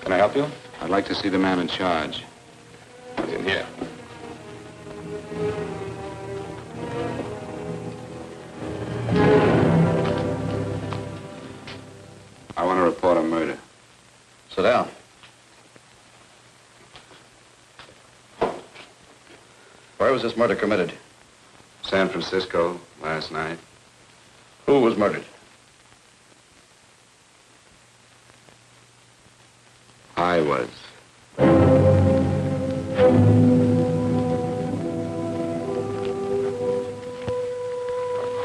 Can I help you? I'd like to see the man in charge. He's in here. I want to report a murder. Sit down. Where was this murder committed? San Francisco, last night. Who was murdered? I was.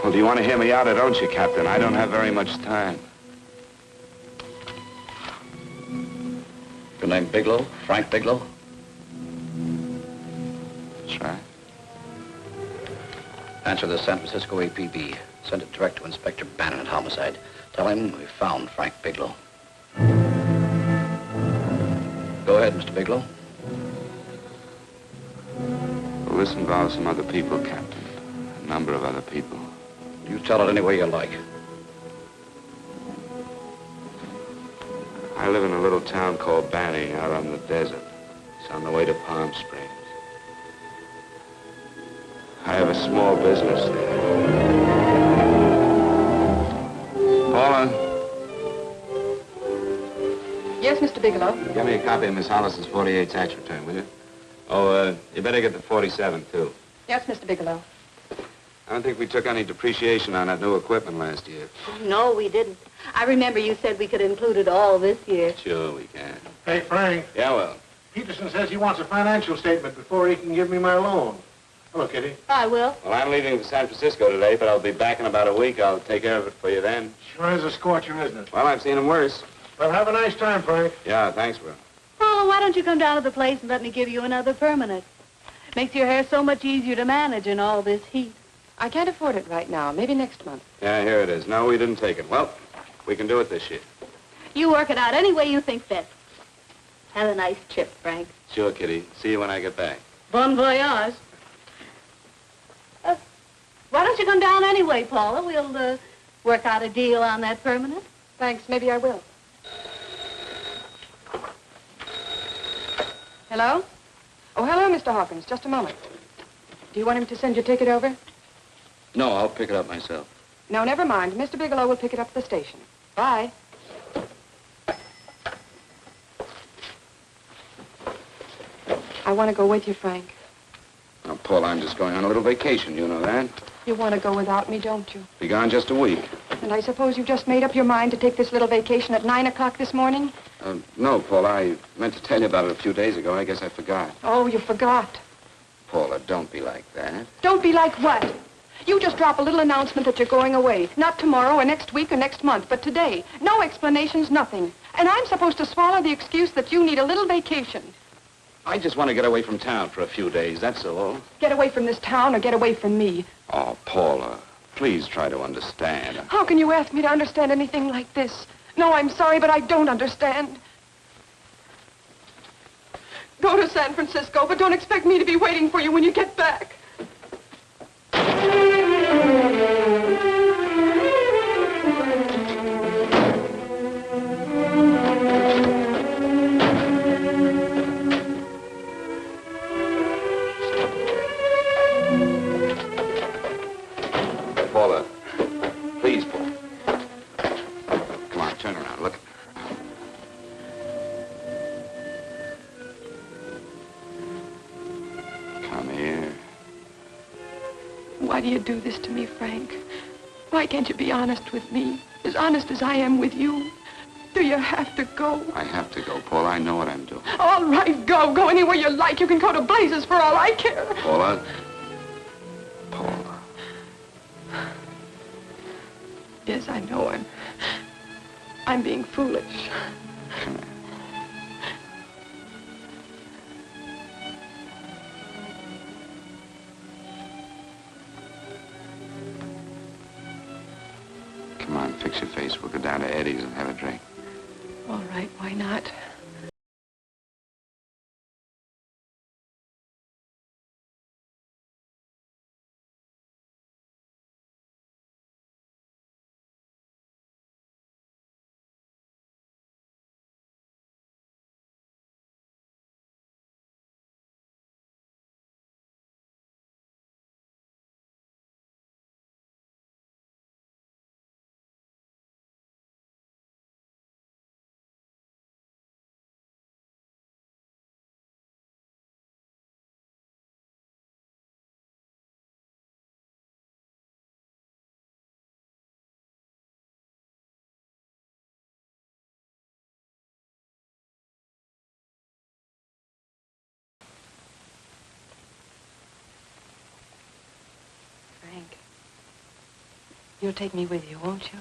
Well, do you want to hear me out or don't you, Captain? I don't have very much time. Your name Bigelow? Frank Bigelow? That's right. Answer the San Francisco APB. Send it direct to Inspector Bannon at Homicide. Tell him we found Frank Bigelow. Go ahead, Mr. Bigelow. Well, this involves some other people, Captain. A number of other people. You tell it any way you like. I live in a little town called Banning out on the desert. It's on the way to Palm Springs. I have a small business there. Paula? Yes, Mr. Bigelow. Give me a copy of Miss Hollison's 48 tax return, will you? Oh, you better get the 47, too. Yes, Mr. Bigelow. I don't think we took any depreciation on that new equipment last year. No, we didn't. I remember you said we could include it all this year. Sure, we can. Hey, Frank. Yeah, well. Peterson says he wants a financial statement before he can give me my loan. Hello, Kitty. I will. Well, I'm leaving for San Francisco today, but I'll be back in about a week. I'll take care of it for you then. Sure is a scorcher, isn't it? Well, I've seen him worse. Well, have a nice time, Frank. Yeah, thanks, Will. Oh, why don't you come down to the place and let me give you another permanent? Makes your hair so much easier to manage in all this heat. I can't afford it right now. Maybe next month. Yeah, here it is. No, we didn't take it. Well, we can do it this year. You work it out any way you think best. Have a nice trip, Frank. Sure, Kitty. See you when I get back. Bon voyage. Why don't you come down anyway, Paula? We'll work out a deal on that permanent. Thanks. Maybe I will. Hello? Oh, hello, Mr. Hawkins. Just a moment. Do you want him to send your ticket over? No, I'll pick it up myself. No, never mind. Mr. Bigelow will pick it up at the station. Bye. I want to go with you, Frank. Now, Paul, I'm just going on a little vacation. You know that? You want to go without me, don't you? Be gone just a week. And I suppose you just made up your mind to take this little vacation at 9 o'clock this morning? No, Paul, I meant to tell you about it a few days ago. I guess I forgot. Oh, you forgot. Paula, don't be like that. Don't be like what? You just drop a little announcement that you're going away. Not tomorrow or next week or next month, but today. No explanations, nothing. And I'm supposed to swallow the excuse that you need a little vacation. I just want to get away from town for a few days, that's all. Get away from this town or get away from me. Oh, Paula, please try to understand. How can you ask me to understand anything like this? No, I'm sorry, but I don't understand. Go to San Francisco, but don't expect me to be waiting for you when you get back. Paula, please, Paula. Come on, turn around, look. Come here. Why do you do this to me, Frank? Why can't you be honest with me? As honest as I am with you? Do you have to go? I have to go, Paula. I know what I'm doing. All right, go. Go anywhere you like. You can go to blazes for all I care. Paula. Paula. Yes, I know. I'm being foolish. Come here. Come on, fix your face. We'll go down to Eddie's and have a drink. All right, why not? You'll take me with you, won't you?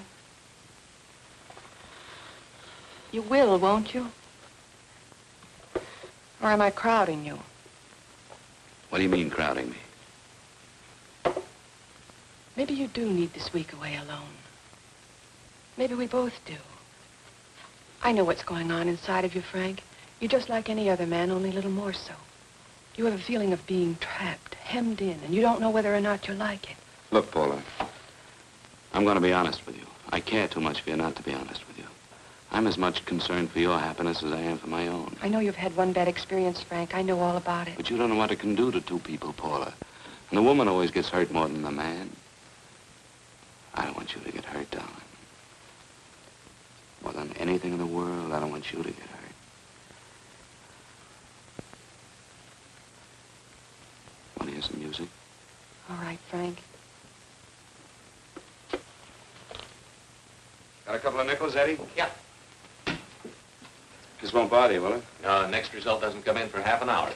You will, won't you? Or am I crowding you? What do you mean, crowding me? Maybe you do need this week away alone. Maybe we both do. I know what's going on inside of you, Frank. You're just like any other man, only a little more so. You have a feeling of being trapped, hemmed in, and you don't know whether or not you like it. Look, Paula, I'm going to be honest with you. I care too much for you not to be honest with you. I'm as much concerned for your happiness as I am for my own. I know you've had one bad experience, Frank. I know all about it. But you don't know what it can do to two people, Paula. And the woman always gets hurt more than the man. I don't want you to get hurt, darling. More than anything in the world, I don't want you to get hurt. Want to hear some music? All right, Frank. Got a couple of nickels, Eddie? Yeah. This won't bother you, will it? No, next result doesn't come in for half an hour.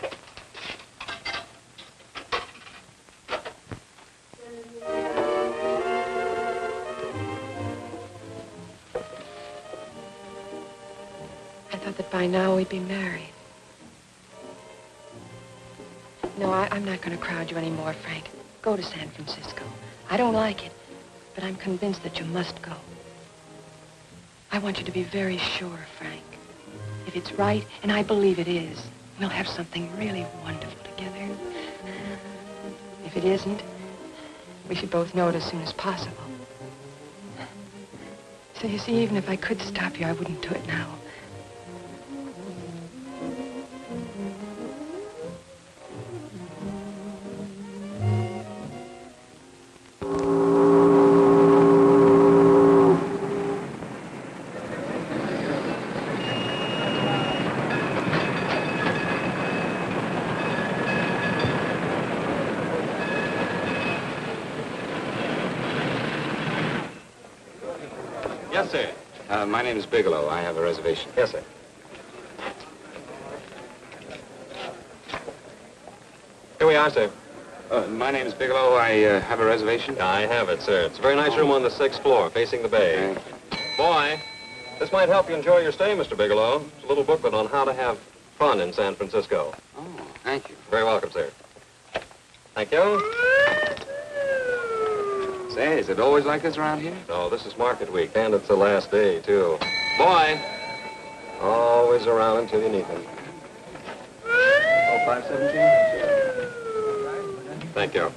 I thought that by now we'd be married. No, I'm not going to crowd you anymore, Frank. Go to San Francisco. I don't like it, but I'm convinced that you must go. I want you to be very sure, Frank. If it's right, and I believe it is, we'll have something really wonderful together. If it isn't, we should both know it as soon as possible. So you see, even if I could stop you, I wouldn't do it now. Yes, sir. My name is Bigelow. I have a reservation. Yes, sir. Here we are, sir. My name is Bigelow. I have a reservation. I have it, sir. It's a very nice room on the 6th floor, facing the bay. Boy, this might help you enjoy your stay, Mr. Bigelow. It's a little booklet on how to have fun in San Francisco. Oh, thank you. Very welcome, sir. Thank you. Say, is it always like this around here? No, this is market week, and it's the last day, too. Boy, always around until you need him. Oh, 517? Thank you.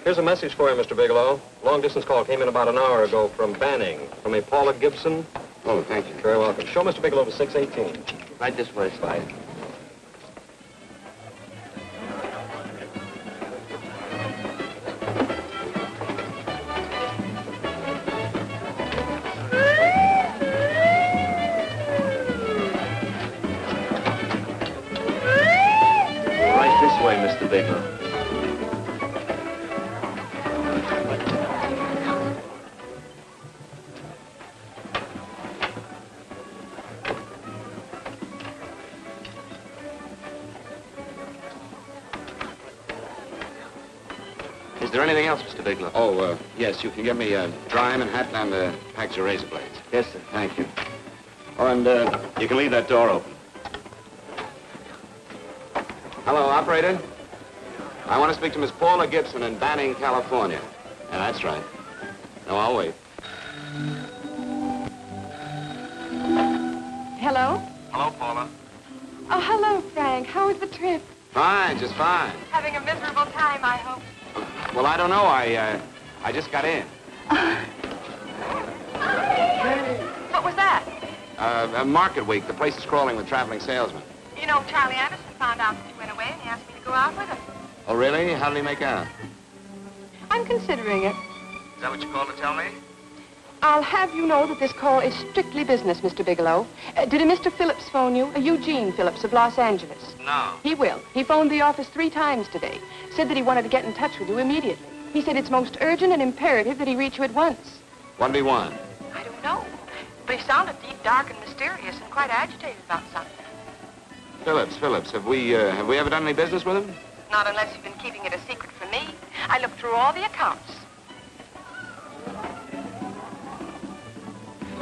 Here's a message for you, Mr. Bigelow. Long-distance call came in about an hour ago from Banning, from a Paula Gibson. Oh, thank you. Very welcome. Show Mr. Bigelow to 618. Right this way, Slide. Right this way, Mr. Bigelow. Is there anything else, Mr. Bigelow? Oh, yes, you can get me a dry Manhattan and a package of razor blades. Yes, sir. Thank you. Oh, and you can leave that door open. Hello, operator. I want to speak to Miss Paula Gibson in Banning, California. Yeah, that's right. No, I'll wait. Hello? Hello, Paula. Oh, hello, Frank. How was the trip? Fine, just fine. Having a miserable time, I hope. Well, I don't know. I just got in. What was that? Market week. The place is crawling with traveling salesmen. You know, Charlie Anderson found out that you went away, and he asked me to go out with him. Oh, really? How did he make out? I'm considering it. Is that what you called to tell me? I'll have you know that this call is strictly business, Mr. Bigelow. Did a Mr. Phillips phone you? Eugene Phillips of Los Angeles. No. He will. He phoned the office 3 times today. Said that he wanted to get in touch with you immediately. He said it's most urgent and imperative that he reach you at once. 1B1. I don't know. But he sounded deep, dark, and mysterious, and quite agitated about something. Phillips. Have we ever done any business with him? Not unless you've been keeping it a secret from me. I looked through all the accounts.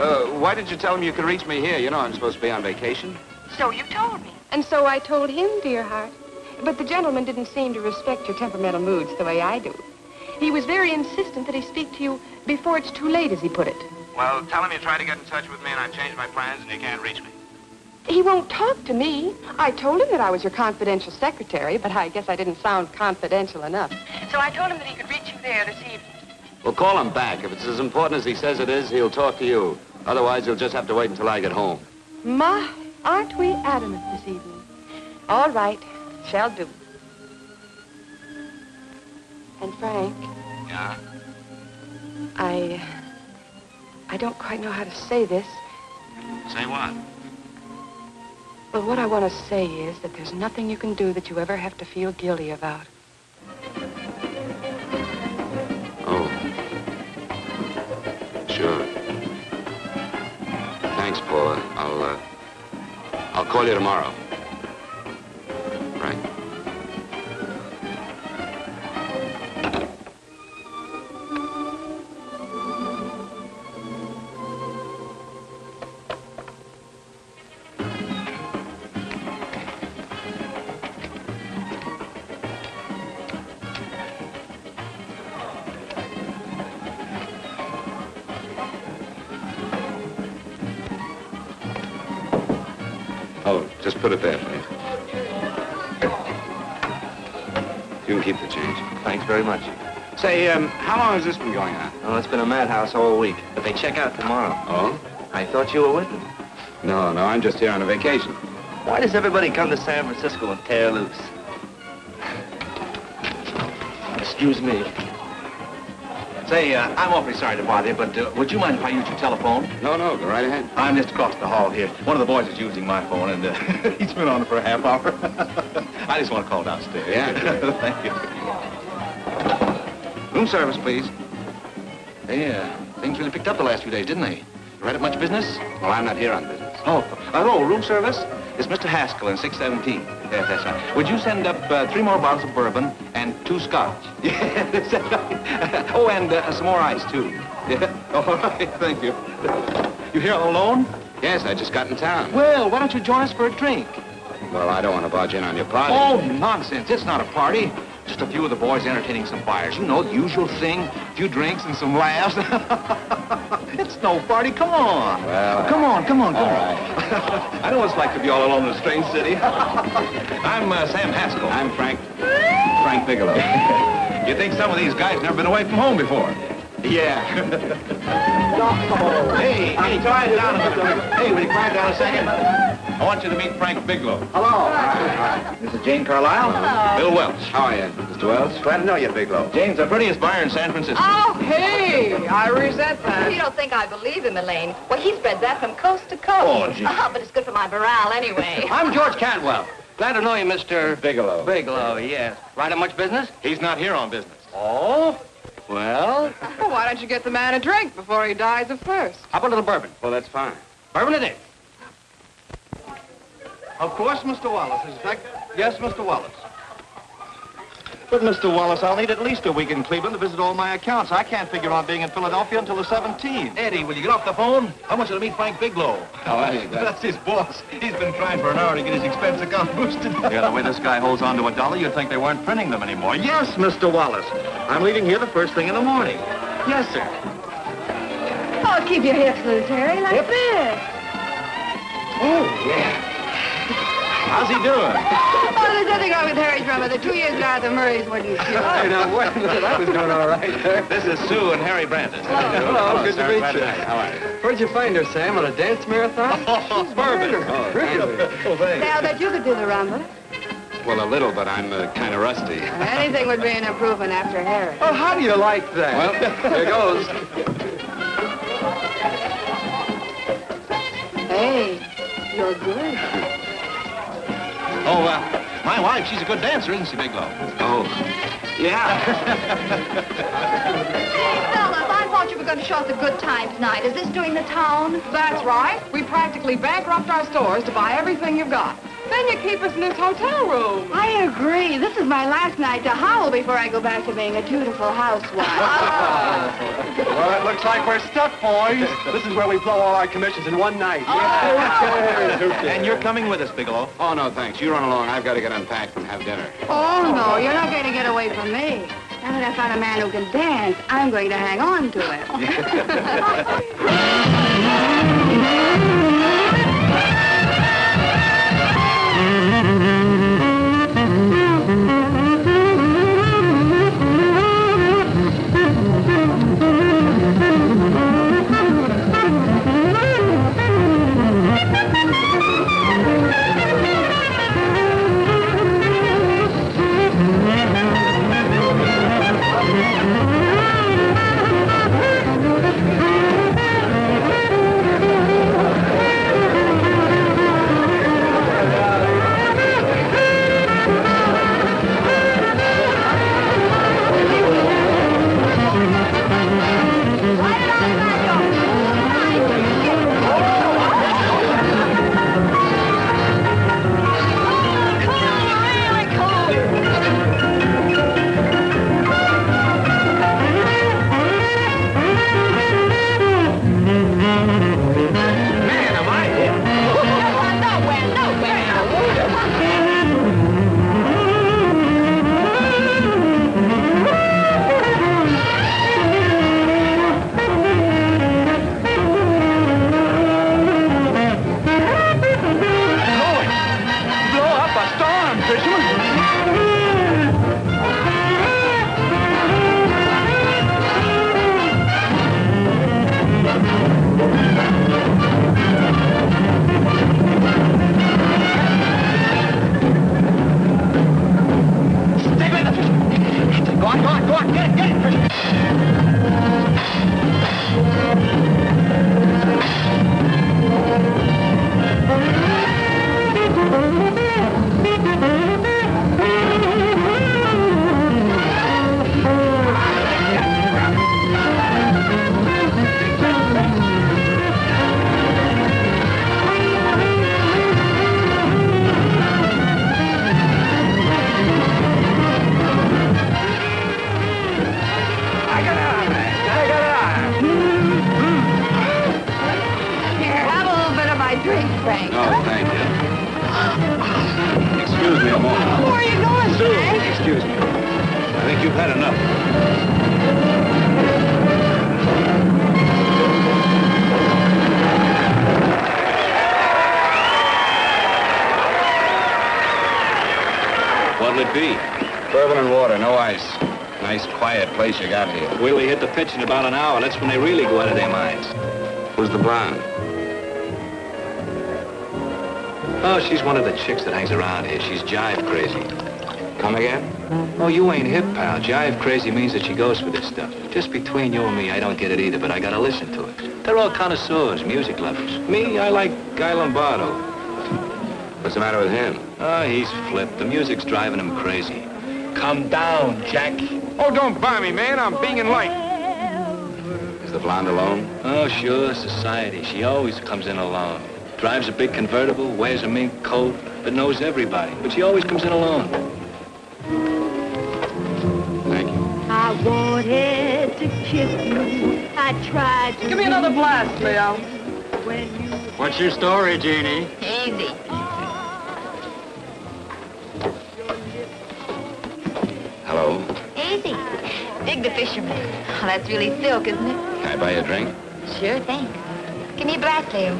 Why didn't you tell him you could reach me here? You know I'm supposed to be on vacation. So you told me. And so I told him, dear heart. But the gentleman didn't seem to respect your temperamental moods the way I do. He was very insistent that he speak to you before it's too late, as he put it. Well, tell him you tried to get in touch with me and I've changed my plans and you can't reach me. He won't talk to me. I told him that I was your confidential secretary, but I guess I didn't sound confidential enough. So I told him that he could reach you there this evening. Well, call him back. If it's as important as he says it is, he'll talk to you. Otherwise, he'll just have to wait until I get home. My, aren't we adamant this evening? All right, shall do. And Frank, Yeah? I don't quite know how to say this. Say what? Well, what I want to say is that there's nothing you can do that you ever have to feel guilty about. Oh. Sure. Thanks, Paula. I'll call you tomorrow. Right. Oh, just put it there, please. You can keep the change. Thanks very much. Say, how long has this been going on? Oh, it's been a madhouse all week, but they check out tomorrow. Oh? I thought you were with them. No, I'm just here on a vacation. Why does everybody come to San Francisco and tear loose? Excuse me. Say, I'm awfully sorry to bother you, but would you mind if I use your telephone? No, go right ahead. I'm just across the hall here. One of the boys is using my phone, and he's been on it for a half hour. I just want to call downstairs. Yeah. Thank you. Room service, please. Hey, things really picked up the last few days, didn't they? You right at much business? Well, I'm not here on business. Oh, hello, room service? It's Mr. Haskell in 617. Yes, that's right. Would you send up 3 more bottles of bourbon and 2 scotch? Yeah, that's right. Oh, and some more ice, too. Yeah, all right, thank you. You here all alone? Yes, I just got in town. Well, why don't you join us for a drink? Well, I don't want to barge in on your party. Oh, nonsense. It's not a party. Just a few of the boys entertaining some buyers. You know, the usual thing. A few drinks and some laughs. It's no party. Come on. Well, come on. All right. I know what it's like to be all alone in a strange city. I'm Sam Haskell. I'm Frank Bigelow. You think some of these guys never been away from home before? Yeah. Hey, quiet down a minute. Hey, will you quiet down a second? I want you to meet Frank Bigelow. Hello. Hi. This is Jane Carlisle. Hello. Bill Welch. How are you, Mr. Wells? Glad to know you, Bigelow. Jane's the prettiest buyer in San Francisco. Oh, hey, I resent that. You don't think I believe him, Elaine? Well, he spread that from coast to coast. Oh, gee. But it's good for my morale anyway. I'm George Cantwell. Glad to know you, Mr. Bigelow. Bigelow, yes. Right at much business? He's not here on business. Oh? Well, Well, why don't you get the man a drink before he dies of thirst? how about a little bourbon? Well, that's fine. Bourbon it is. Of course, Mr. Wallace. Is that... Yes, Mr. Wallace. But, Mr. Wallace, I'll need at least a week in Cleveland to visit all my accounts. I can't figure on being in Philadelphia until the 17th. Eddie, will you get off the phone? I want you to meet Frank Bigelow. How are you, guys? That's his boss. He's been trying for an hour to get his expense account boosted. Yeah, the way this guy holds on to a dollar, you'd think they weren't printing them anymore. Yes, Mr. Wallace. I'm leaving here the first thing in the morning. Yes, sir. Oh, keep your hips loose, Harry, like this. Oh, yeah. How's he doing? Oh, there's nothing wrong with Harry's drummer. The 2 years ago, the Murrays wouldn't cure. Hey, now, wait a minute. I was doing all right there. This is Sue and Harry Brandon. Hello, good to meet Glad you. How are you? Where'd you find her, Sam? On a dance marathon? Bourbon. Really? Oh, thanks. Now that you could do the rumba. Well, a little, but I'm kind of rusty. Anything would be an improvement after Harry. Oh, how do you like that? Well, here goes. Hey, you're good. Oh, my wife, she's a good dancer, isn't she, Bigelow? Oh, yeah. Hey, fellas, I thought you were going to show us a good time tonight. Is this doing the town? That's right. We practically bankrupt our stores to buy everything you've got. Then you keep us in this hotel room. I agree. This is my last night to howl before I go back to being a dutiful housewife. Well, it looks like we're stuck, boys. This is where we blow all our commissions in one night. And you're coming with us, Bigelow. Oh, no, thanks. You run along. I've got to get unpacked and have dinner. Oh, no, you're not going to get away from me. Now that I found a man who can dance, I'm going to hang on to him. What'll it be? Bourbon and water, no ice. Nice, quiet place you got here. Wait till they hit the pitch in about an hour. That's when they really go out of their minds. Who's the blonde? Oh, she's one of the chicks that hangs around here. She's jive crazy. Come again? Oh, you ain't hip, pal. Jive crazy means that she goes for this stuff. Just between you and me, I don't get it either, but I gotta listen to it. They're all connoisseurs, music lovers. Me, I like Guy Lombardo. What's the matter with him? Oh, he's flipped. The music's driving him crazy. Come down, Jack. Oh, don't buy me, man. I'm being late. Is the blonde alone? Oh, sure, society. She always comes in alone. Drives a big convertible, wears a mink coat, but knows everybody. But she always comes in alone. Thank you. I wanted to kiss you. I tried to... Give me another blast, Leo. When you... What's your story, Jeannie? Easy. Hello. Easy. Dig the fisherman. Oh, that's really silk, isn't it? Can I buy you a drink? Sure, thanks. Give me a blast, Leo.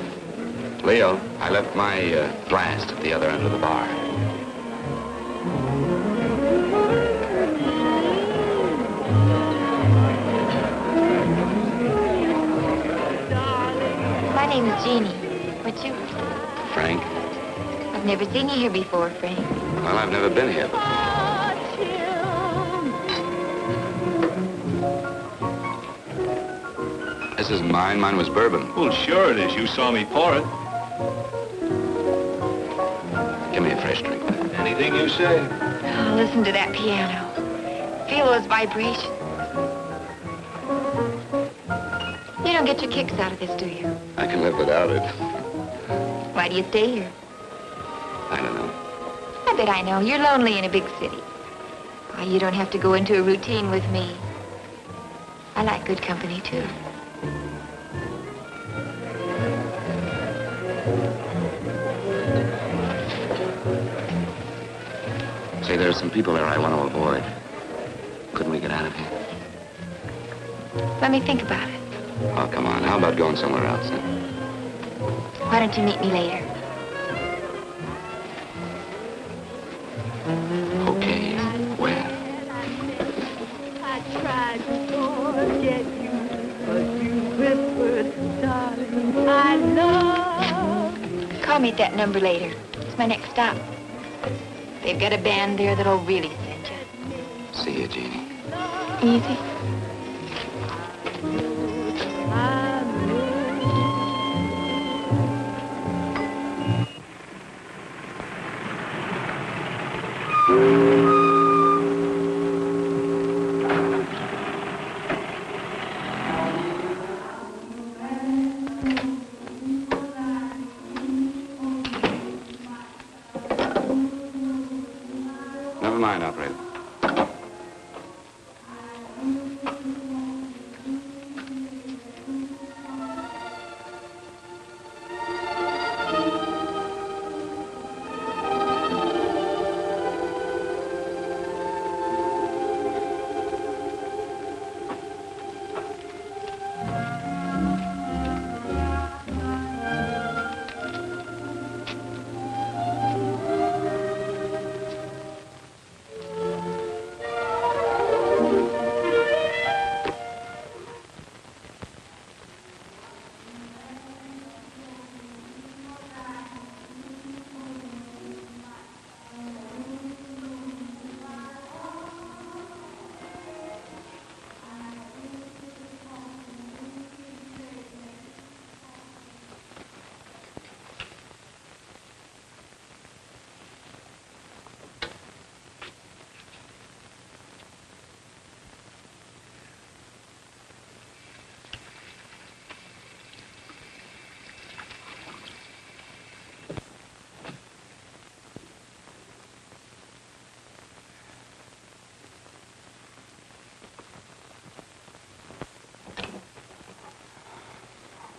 Leo, I left my blast at the other end of the bar. My name is Jeannie. What's yours? Frank? I've never seen you here before, Frank. Well, I've never been here before. This is mine. Mine was bourbon. Well, sure it is. You saw me pour it. Give me a fresh drink. Anything you say. Oh, listen to that piano. Feel those vibrations. You don't get your kicks out of this, do you? I can live without it. Why do you stay here? I don't know. of it, I know. You're lonely in a big city. Why, you don't have to go into a routine with me. I like good company, too. Say, there are some people there I want to avoid. Couldn't we get out of here? Let me think about it. Oh, come on. How about going somewhere else, huh? Why don't you meet me later? Okay. Where? I tried to forget you, but you whispered, darling, I love. Call me at that number later. It's my next stop. They've got a band there that'll really send you. See you, Jeannie. Easy. Never mind, operator.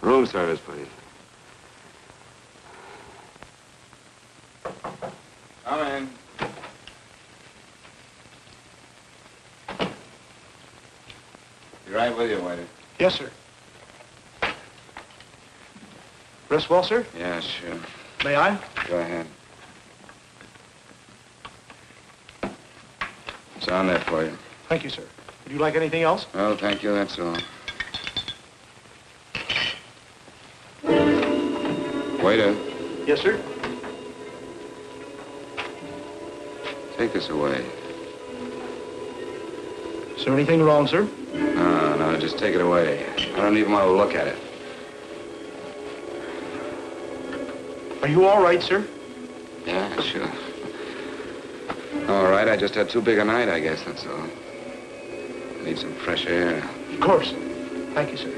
Room service, please. Come in. Be right with you, waiter. Yes, sir. Rest well, sir? Yeah, sure. May I? Go ahead. It's on there for you. Thank you, sir. Would you like anything else? Oh, thank you, that's all. Waiter, Yes, sir. take this away. Is there anything wrong, sir? No, just take it away. I don't even want to look at it. Are you all right, sir? Yeah, sure. All right, I just had too big a night, I guess, that's all. Need some fresh air. Of course. Thank you, sir.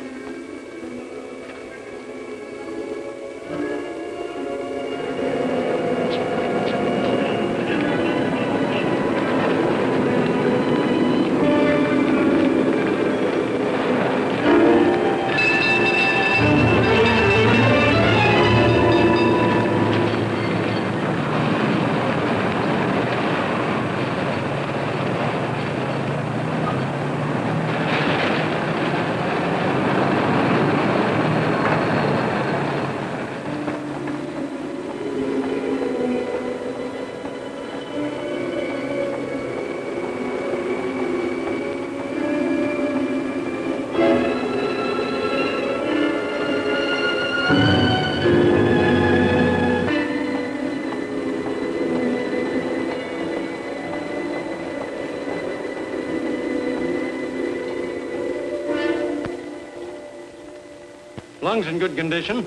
Lungs in good condition.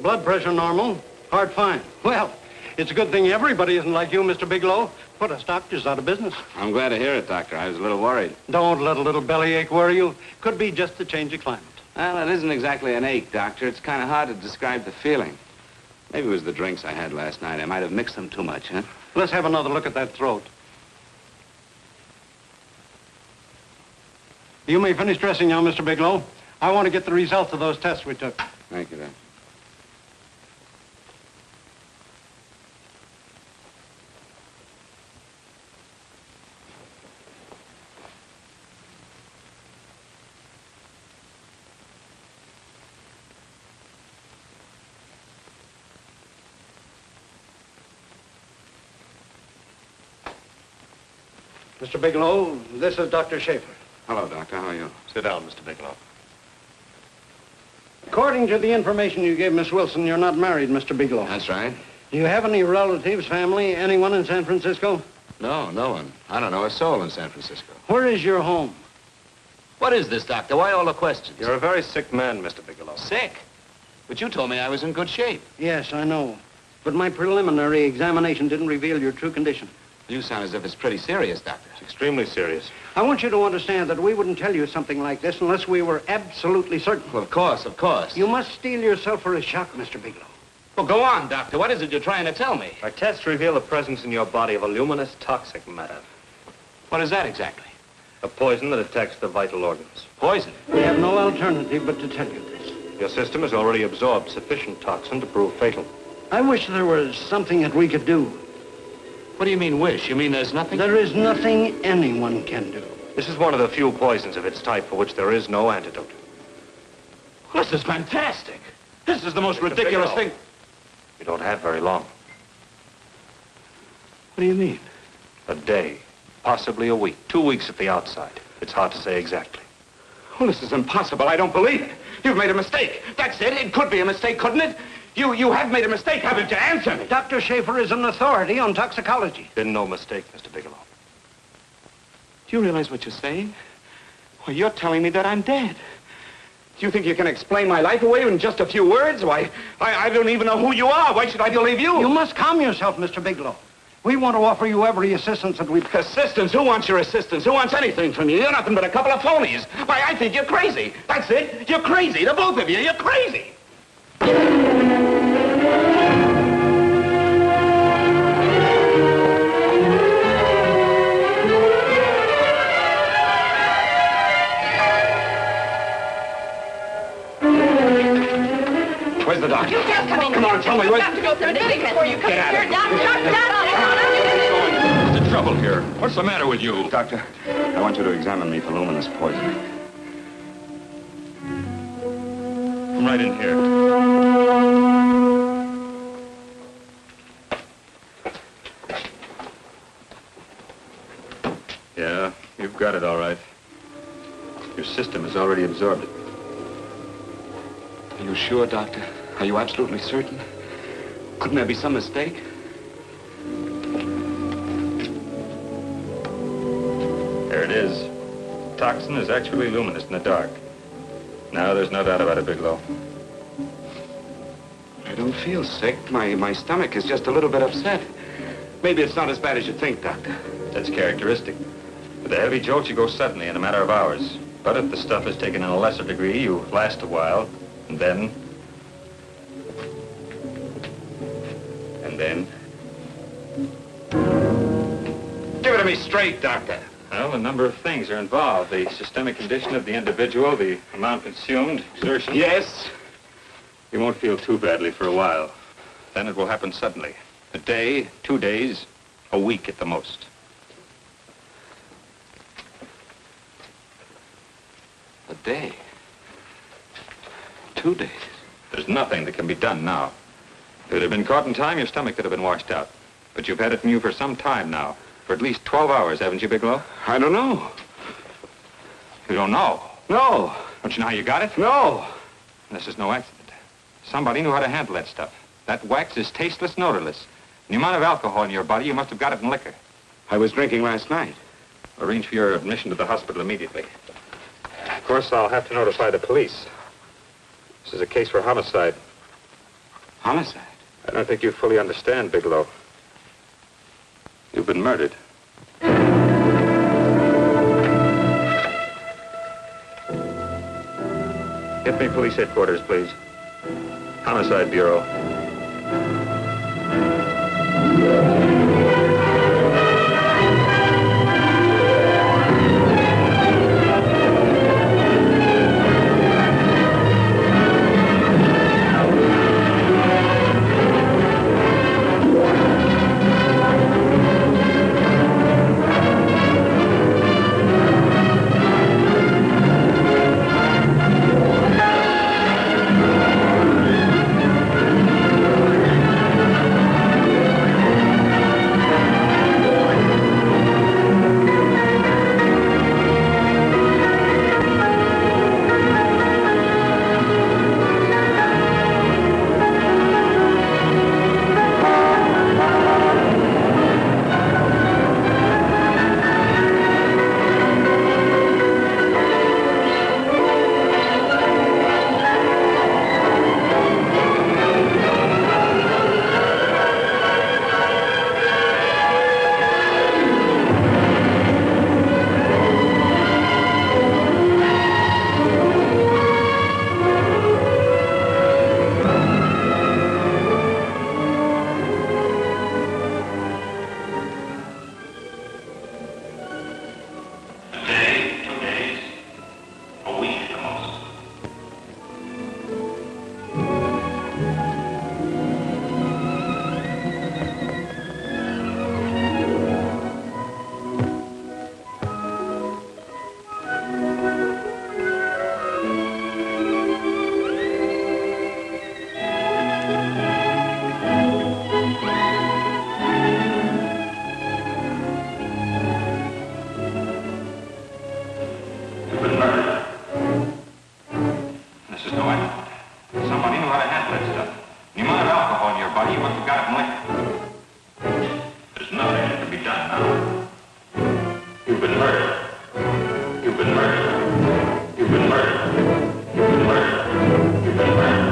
Blood pressure normal. Heart fine. Well, it's a good thing everybody isn't like you, Mr. Bigelow. Put us doctors out of business. I'm glad to hear it, Doctor. I was a little worried. Don't let a little bellyache worry you. Could be just the change of climate. Well, it isn't exactly an ache, Doctor. It's kind of hard to describe the feeling. Maybe it was the drinks I had last night. I might have mixed them too much, huh? Let's have another look at that throat. You may finish dressing now, Mr. Bigelow. I want to get the results of those tests we took. Thank you, Doctor. Mr. Bigelow, this is Dr. Schaefer. Hello, Doctor. How are you? Sit down, Mr. Bigelow. According to the information you gave Miss Wilson, you're not married, Mr. Bigelow. That's right. Do you have any relatives, family, anyone in San Francisco? No, no one. I don't know a soul in San Francisco. Where is your home? What is this, Doctor? Why all the questions? You're a very sick man, Mr. Bigelow. Sick? But you told me I was in good shape. Yes, I know. But my preliminary examination didn't reveal your true condition. You sound as if it's pretty serious, Doctor. It's extremely serious. I want you to understand that we wouldn't tell you something like this unless we were absolutely certain. Well, of course, of course. You must steel yourself for a shock, Mr. Bigelow. Well, go on, Doctor. What is it you're trying to tell me? Our tests reveal the presence in your body of a luminous toxic matter. What is that exactly? A poison that attacks the vital organs. Poison? We have no alternative but to tell you this. Your system has already absorbed sufficient toxin to prove fatal. I wish there was something that we could do. What do you mean, wish? You mean there's nothing? There is nothing anyone can do. This is one of the few poisons of its type for which there is no antidote. Well, this is fantastic. This is the most ridiculous Bigelow. thing. You don't have very long. What do you mean? A day, possibly a week, 2 weeks at the outside. It's hard to say exactly. Well, this is impossible. I don't believe it. You've made a mistake. That's it. It could be a mistake, couldn't it? You have made a mistake, haven't you? Answer me. Dr. Schaefer is an authority on toxicology. Been no mistake, Mr. Bigelow. Do you realize what you're saying? Well, you're telling me that I'm dead. Do you think you can explain my life away in just a few words? Why, I don't even know who you are. Why should I believe you? You must calm yourself, Mr. Bigelow. We want to offer you every assistance that we... Assistance? Who wants your assistance? Who wants anything from you? You're nothing but a couple of phonies. Why, I think you're crazy. That's it. You're crazy. The both of you. You're crazy. Where's the doctor? You can't come in. Come on, tell me. You have to go through this before you come Get out here. of Doctor! What's the trouble here? What's the matter with you? Doctor, I want you to examine me for luminous poison. Come right in here. Yeah, you've got it all right. Your system has already absorbed it. Are you sure, Doctor? Are you absolutely certain? Couldn't there be some mistake? There it is. Toxin is actually luminous in the dark. Now there's no doubt about it, Bigelow. I don't feel sick. My stomach is just a little bit upset. Maybe it's not as bad as you think, Doctor. That's characteristic. With a heavy jolt, you go suddenly in a matter of hours. But if the stuff is taken in a lesser degree, you last a while, and then... Give it to me straight, Doctor. Well, a number of things are involved. The systemic condition of the individual, the amount consumed, exertion. Yes? You won't feel too badly for a while. Then it will happen suddenly. A day, 2 days, a week at the most. A day. 2 days. There's nothing that can be done now. If it had been caught in time, your stomach could have been washed out. But you've had it in you for some time now. For at least 12 hours, haven't you, Bigelow? I don't know. You don't know? No. Don't you know how you got it? No. This is no accident. Somebody knew how to handle that stuff. That wax is tasteless and odorless. The amount of alcohol in your body, you must have got it in liquor. I was drinking last night. Arrange for your admission to the hospital immediately. Of course, I'll have to notify the police. This is a case for homicide. Homicide? I don't think you fully understand, Bigelow. You've been murdered. Get me police headquarters, please. Homicide Bureau. Somebody knew how to handle that stuff. The amount of alcohol in your body, you must have got it from liquor. There's nothing that can be done now. You've been murdered. You've been murdered. You've been murdered. You've been murdered. You've been murdered.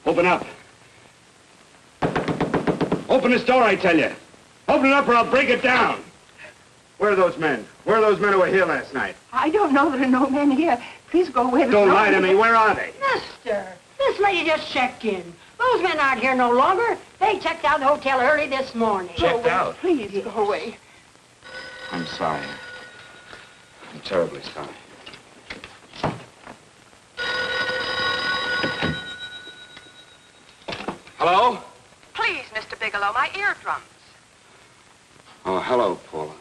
Open up. Open this door, I tell you. Open it up or I'll break it down. Where are those men? Where are those men who were here last night? I don't know. There are no men here. Please go away. Don't lie to me. Where are they? Mister, this lady just checked in. Those men aren't here no longer. They checked out the hotel early this morning. Checked out? Please go away. I'm sorry. I'm terribly sorry. Hello? Please, Mr. Bigelow, my eardrums. Oh, hello, Paula.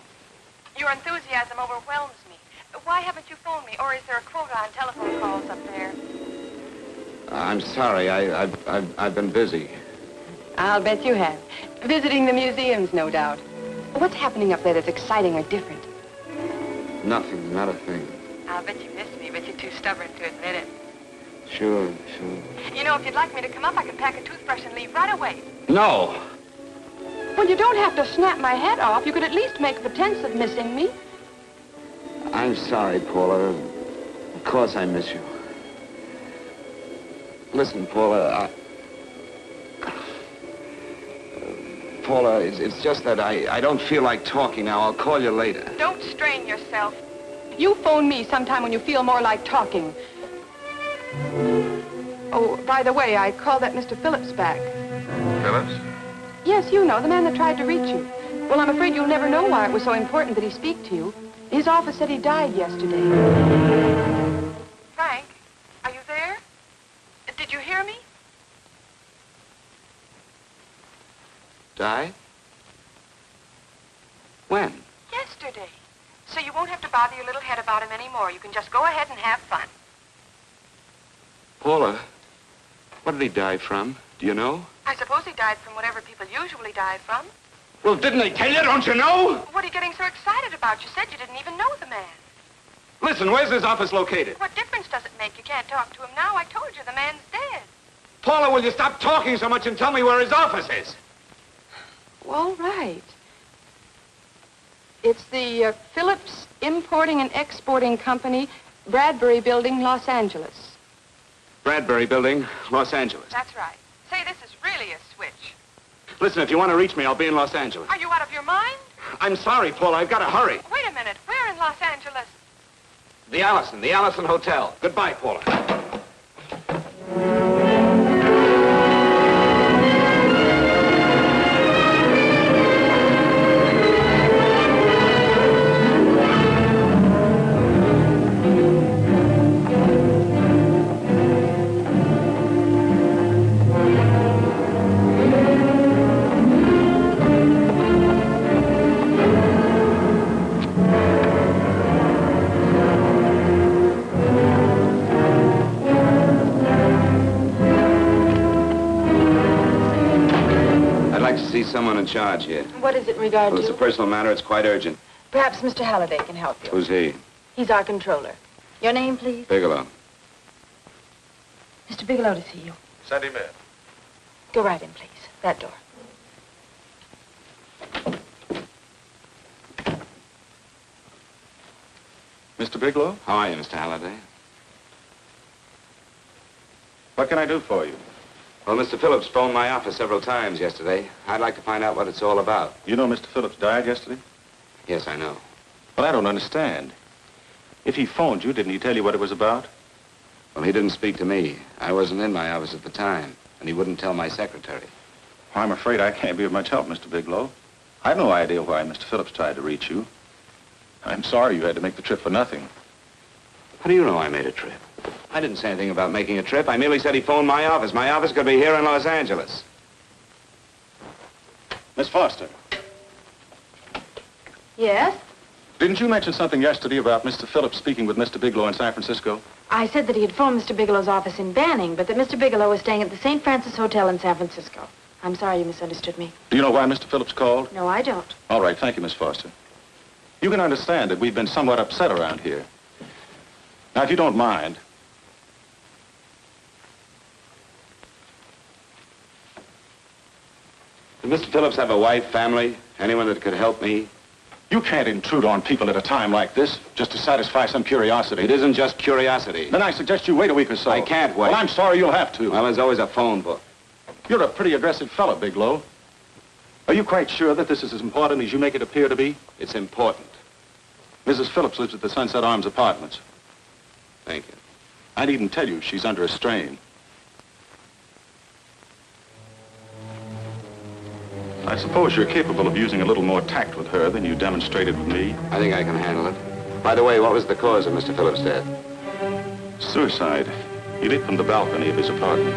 Your enthusiasm overwhelms me. Why haven't you phoned me, or is there a quota on telephone calls up there? I'm sorry. I've been busy. I'll bet you have. Visiting the museums, no doubt. What's happening up there that's exciting or different? Nothing, not a thing. I'll bet you miss me, but you're too stubborn to admit it. Sure. You know, if you'd like me to come up, I can pack a toothbrush and leave right away. No. Well, you don't have to snap my head off. You could at least make pretense of missing me. I'm sorry, Paula. Of course I miss you. Listen, Paula, Paula, it's just that I don't feel like talking now. I'll call you later. Don't strain yourself. You phone me sometime when you feel more like talking. Oh, by the way, I called that Mr. Phillips back. Phillips? Yes, you know, the man that tried to reach you. Well, I'm afraid you'll never know why it was so important that he speak to you. His office said he died yesterday. Frank, are you there? Did you hear me? Died? When? Yesterday. So you won't have to bother your little head about him anymore. You can just go ahead and have fun. Paula, what did he die from? Do you know? I suppose he died from whatever people usually die from. Well, didn't they tell you? Don't you know? What are you getting so excited about? You said you didn't even know the man. Listen, where's his office located? What difference does it make? You can't talk to him now. I told you the man's dead. Paula, will you stop talking so much and tell me where his office is? All right. It's the Phillips Importing and Exporting Company, Bradbury Building, Los Angeles. Bradbury Building, Los Angeles. That's right. Say, this is really a switch. Listen, if you want to reach me, I'll be in Los Angeles. Are you out of your mind? I'm sorry, Paula. I've got to hurry. Wait a minute. Where in Los Angeles? The Allison Hotel. Goodbye, Paula. Someone in charge here. What is it regard Well, it's a personal matter. It's quite urgent. Perhaps Mr. Halliday can help you. Who's he? He's our controller. Your name, please? Bigelow. Mr. Bigelow to see you. Send him in. Go right in, please. That door. Mr. Bigelow? How are you, Mr. Halliday? What can I do for you? Well, Mr. Phillips phoned my office several times yesterday. I'd like to find out what it's all about. You know Mr. Phillips died yesterday? Yes, I know. But I don't understand. If he phoned you, didn't he tell you what it was about? Well, he didn't speak to me. I wasn't in my office at the time, and he wouldn't tell my secretary. Well, I'm afraid I can't be of much help, Mr. Bigelow. I have no idea why Mr. Phillips tried to reach you. I'm sorry you had to make the trip for nothing. How do you know I made a trip? I didn't say anything about making a trip. I merely said he phoned my office. My office could be here in Los Angeles. Miss Foster, Yes? didn't you mention something yesterday about Mr. Phillips speaking with Mr. Bigelow in San Francisco? I said that he had phoned Mr. Bigelow's office in Banning, but that Mr. Bigelow was staying at the St. Francis Hotel in San Francisco. I'm sorry you misunderstood me. Do you know why Mr. Phillips called? No, I don't. All right, thank you, Miss Foster. You can understand that we've been somewhat upset around here. Now, if you don't mind, Did Mr. Phillips have a wife, family, anyone that could help me? you can't intrude on people at a time like this just to satisfy some curiosity. It isn't just curiosity. Then I suggest you wait a week or so. I can't wait. Well, I'm sorry you'll have to. Well, there's always a phone book. You're a pretty aggressive fellow, Bigelow. Are you quite sure that this is as important as you make it appear to be? It's important. Mrs. Phillips lives at the Sunset Arms Apartments. Thank you. I needn't tell you she's under a strain. I suppose you're capable of using a little more tact with her than you demonstrated with me. I think I can handle it. By the way, what was the cause of Mr. Phillips' death? Suicide. He leaped from the balcony of his apartment.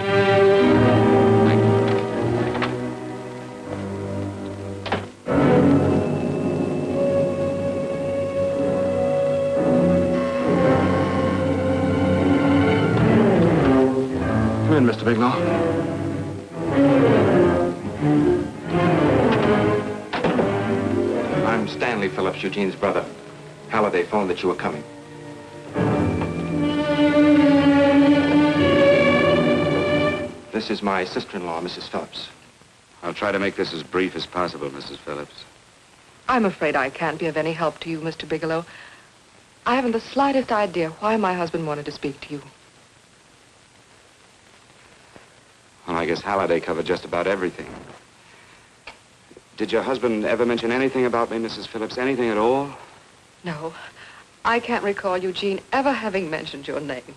Come in, Mr. Bigelow. I'm Stanley Phillips, Eugene's brother. Halliday phoned that you were coming. This is my sister-in-law, Mrs. Phillips. I'll try to make this as brief as possible, Mrs. Phillips. I'm afraid I can't be of any help to you, Mr. Bigelow. I haven't the slightest idea why my husband wanted to speak to you. Well, I guess Halliday covered just about everything. Did your husband ever mention anything about me, Mrs. Phillips? Anything at all? No, I can't recall Eugene ever having mentioned your name.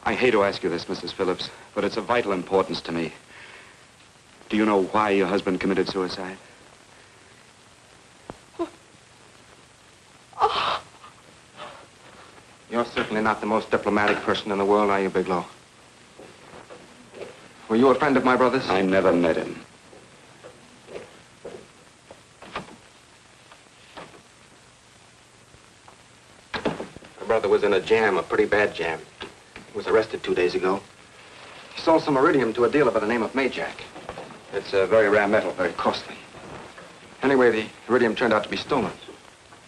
I hate to ask you this, Mrs. Phillips, but it's of vital importance to me. Do you know why your husband committed suicide? You're certainly not the most diplomatic person in the world, are you, Bigelow? Were you a friend of my brother's? I never met him. My brother was in a jam, a pretty bad jam. He was arrested 2 days ago. He sold some iridium to a dealer by the name of Majak. It's a very rare metal, very costly. Anyway, the iridium turned out to be stolen.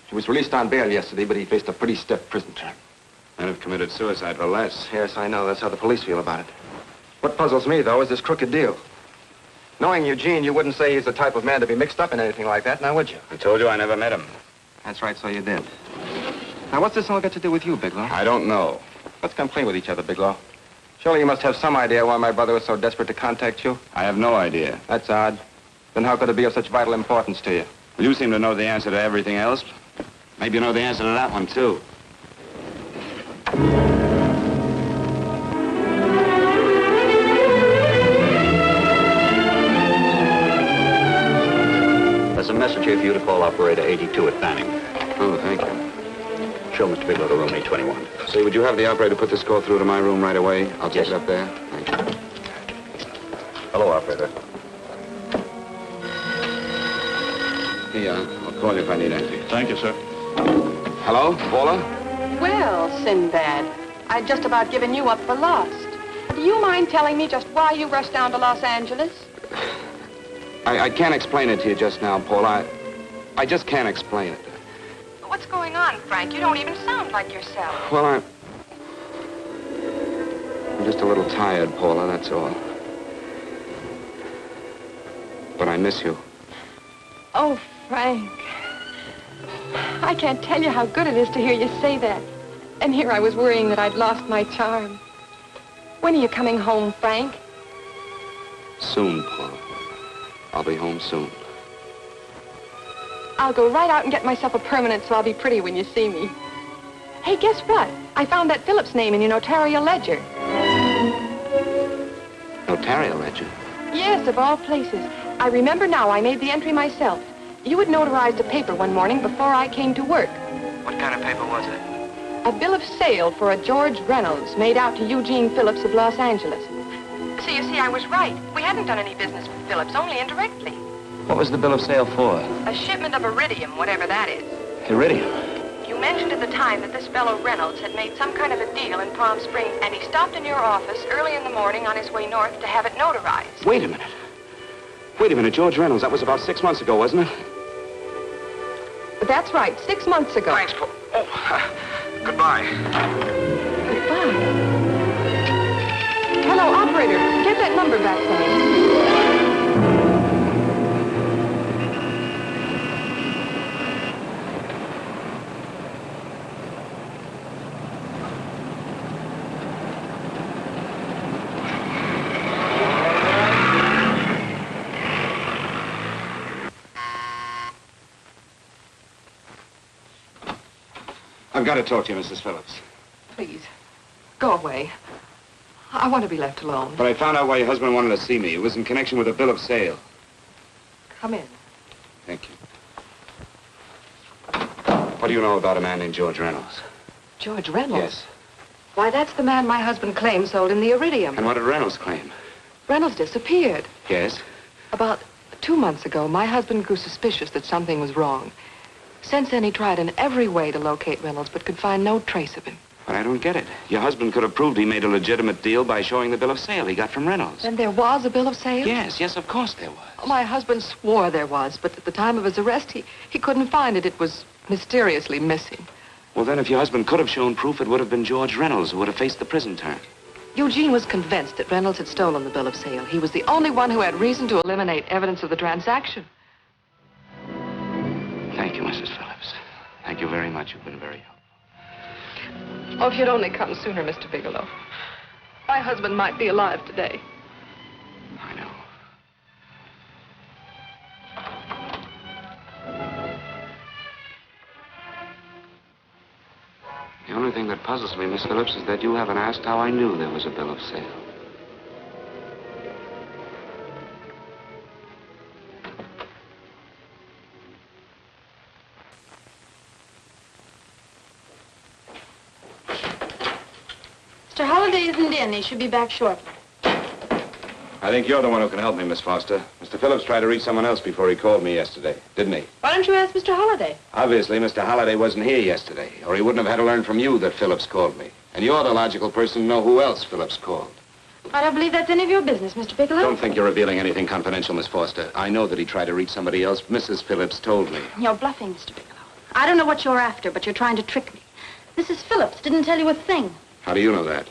He was released on bail yesterday, but he faced a pretty stiff prison term. And have committed suicide for less. Yes, I know. That's how the police feel about it. What puzzles me, though, is this crooked deal. Knowing Eugene, you wouldn't say he's the type of man to be mixed up in anything like that, now would you? I told you I never met him. That's right, so you did. Now, what's this all got to do with you, Bigelow? I don't know. Let's come clean with each other, Bigelow. Surely you must have some idea why my brother was so desperate to contact you? I have no idea. That's odd. Then how could it be of such vital importance to you? Well, you seem to know the answer to everything else. Maybe you know the answer to that one, too. There's a message here for you to call operator 82 at Banning. Oh, thank you. Show Mr. Bigelow to room 821. Say, would you have the operator put this call through to my room right away? I'll take it up there. Thank you. Hello, operator. Yeah, I'll call you if I need anything. Thank you, sir. Hello, Paula? Well, Sinbad, I'd just about given you up for lost. Do you mind telling me just why you rushed down to Los Angeles? I can't explain it to you just now, Paula. I just can't explain it. What's going on, Frank? You don't even sound like yourself. Well, I'm just a little tired, Paula, that's all. But I miss you. Oh, Frank. I can't tell you how good it is to hear you say that. And here I was worrying that I'd lost my charm. When are you coming home, Frank? Soon, Paul. I'll be home soon. I'll go right out and get myself a permanent so I'll be pretty when you see me. Hey, guess what? I found that Phillips name in your notarial ledger. Notarial ledger? Yes, of all places. I remember now I made the entry myself. You had notarized a paper one morning before I came to work. What kind of paper was it? A bill of sale for a George Reynolds made out to Eugene Phillips of Los Angeles. So you see, I was right. We hadn't done any business with Phillips, only indirectly. What was the bill of sale for? A shipment of iridium, whatever that is. Iridium? You mentioned at the time that this fellow Reynolds had made some kind of a deal in Palm Springs, and he stopped in your office early in the morning on his way north to have it notarized. Wait a minute. Wait a minute, George Reynolds. That was about 6 months ago, wasn't it? That's right, 6 months ago. Thanks, Paul. Goodbye. Goodbye. Hello, operator. Get that number back for me. I've got to talk to you, Mrs. Phillips. Please, go away. I want to be left alone. But I found out why your husband wanted to see me. It was in connection with a bill of sale. Come in. Thank you. What do you know about a man named George Reynolds? George Reynolds? Yes. Why, that's the man my husband claimed sold him the iridium. And what did Reynolds claim? Reynolds disappeared. Yes? About 2 months ago, my husband grew suspicious that something was wrong. Since then, he tried in every way to locate Reynolds, but could find no trace of him. But I don't get it. Your husband could have proved he made a legitimate deal by showing the bill of sale he got from Reynolds. Then there was a bill of sale? Yes, of course there was. Oh, my husband swore there was, but at the time of his arrest, he couldn't find it. It was mysteriously missing. Well, then, if your husband could have shown proof, it would have been George Reynolds who would have faced the prison term. Eugene was convinced that Reynolds had stolen the bill of sale. He was the only one who had reason to eliminate evidence of the transaction. Thank you, Mrs. Phillips. Thank you very much. You've been very helpful. Oh, if you'd only come sooner, Mr. Bigelow. My husband might be alive today. I know. The only thing that puzzles me, Miss Phillips, is that you haven't asked how I knew there was a bill of sale. Mr. Holliday isn't in. He should be back shortly. I think you're the one who can help me, Miss Foster. Mr. Phillips tried to reach someone else before he called me yesterday, didn't he? Why don't you ask Mr. Holliday? Obviously, Mr. Holliday wasn't here yesterday, or he wouldn't have had to learn from you that Phillips called me. And you're the logical person to know who else Phillips called. I don't believe that's any of your business, Mr. Bigelow. Don't think you're revealing anything confidential, Miss Foster. I know that he tried to reach somebody else. Mrs. Phillips told me. You're bluffing, Mr. Bigelow. I don't know what you're after, but you're trying to trick me. Mrs. Phillips didn't tell you a thing. How do you know that?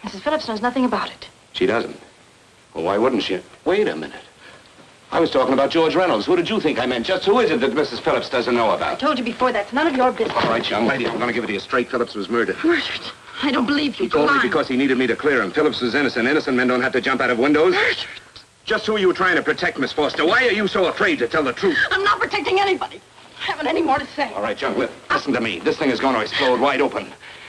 Mrs. Phillips knows nothing about it. She doesn't. Well, why wouldn't she? Wait a minute. I was talking about George Reynolds. Who did you think I meant? Just who is it that Mrs. Phillips doesn't know I about? told you before, that's none of your business. All right, young lady, I'm going to give it to you straight. Phillips was murdered. Murdered? I don't believe you. He told me because he needed me to clear him. Phillips was innocent. Innocent men don't have to jump out of windows. Murdered? Just who are you trying to protect, Miss Foster? Why are you so afraid to tell the truth? I'm not protecting anybody. I haven't any more to say. All right, young listen to me. This thing is going to explode wide open.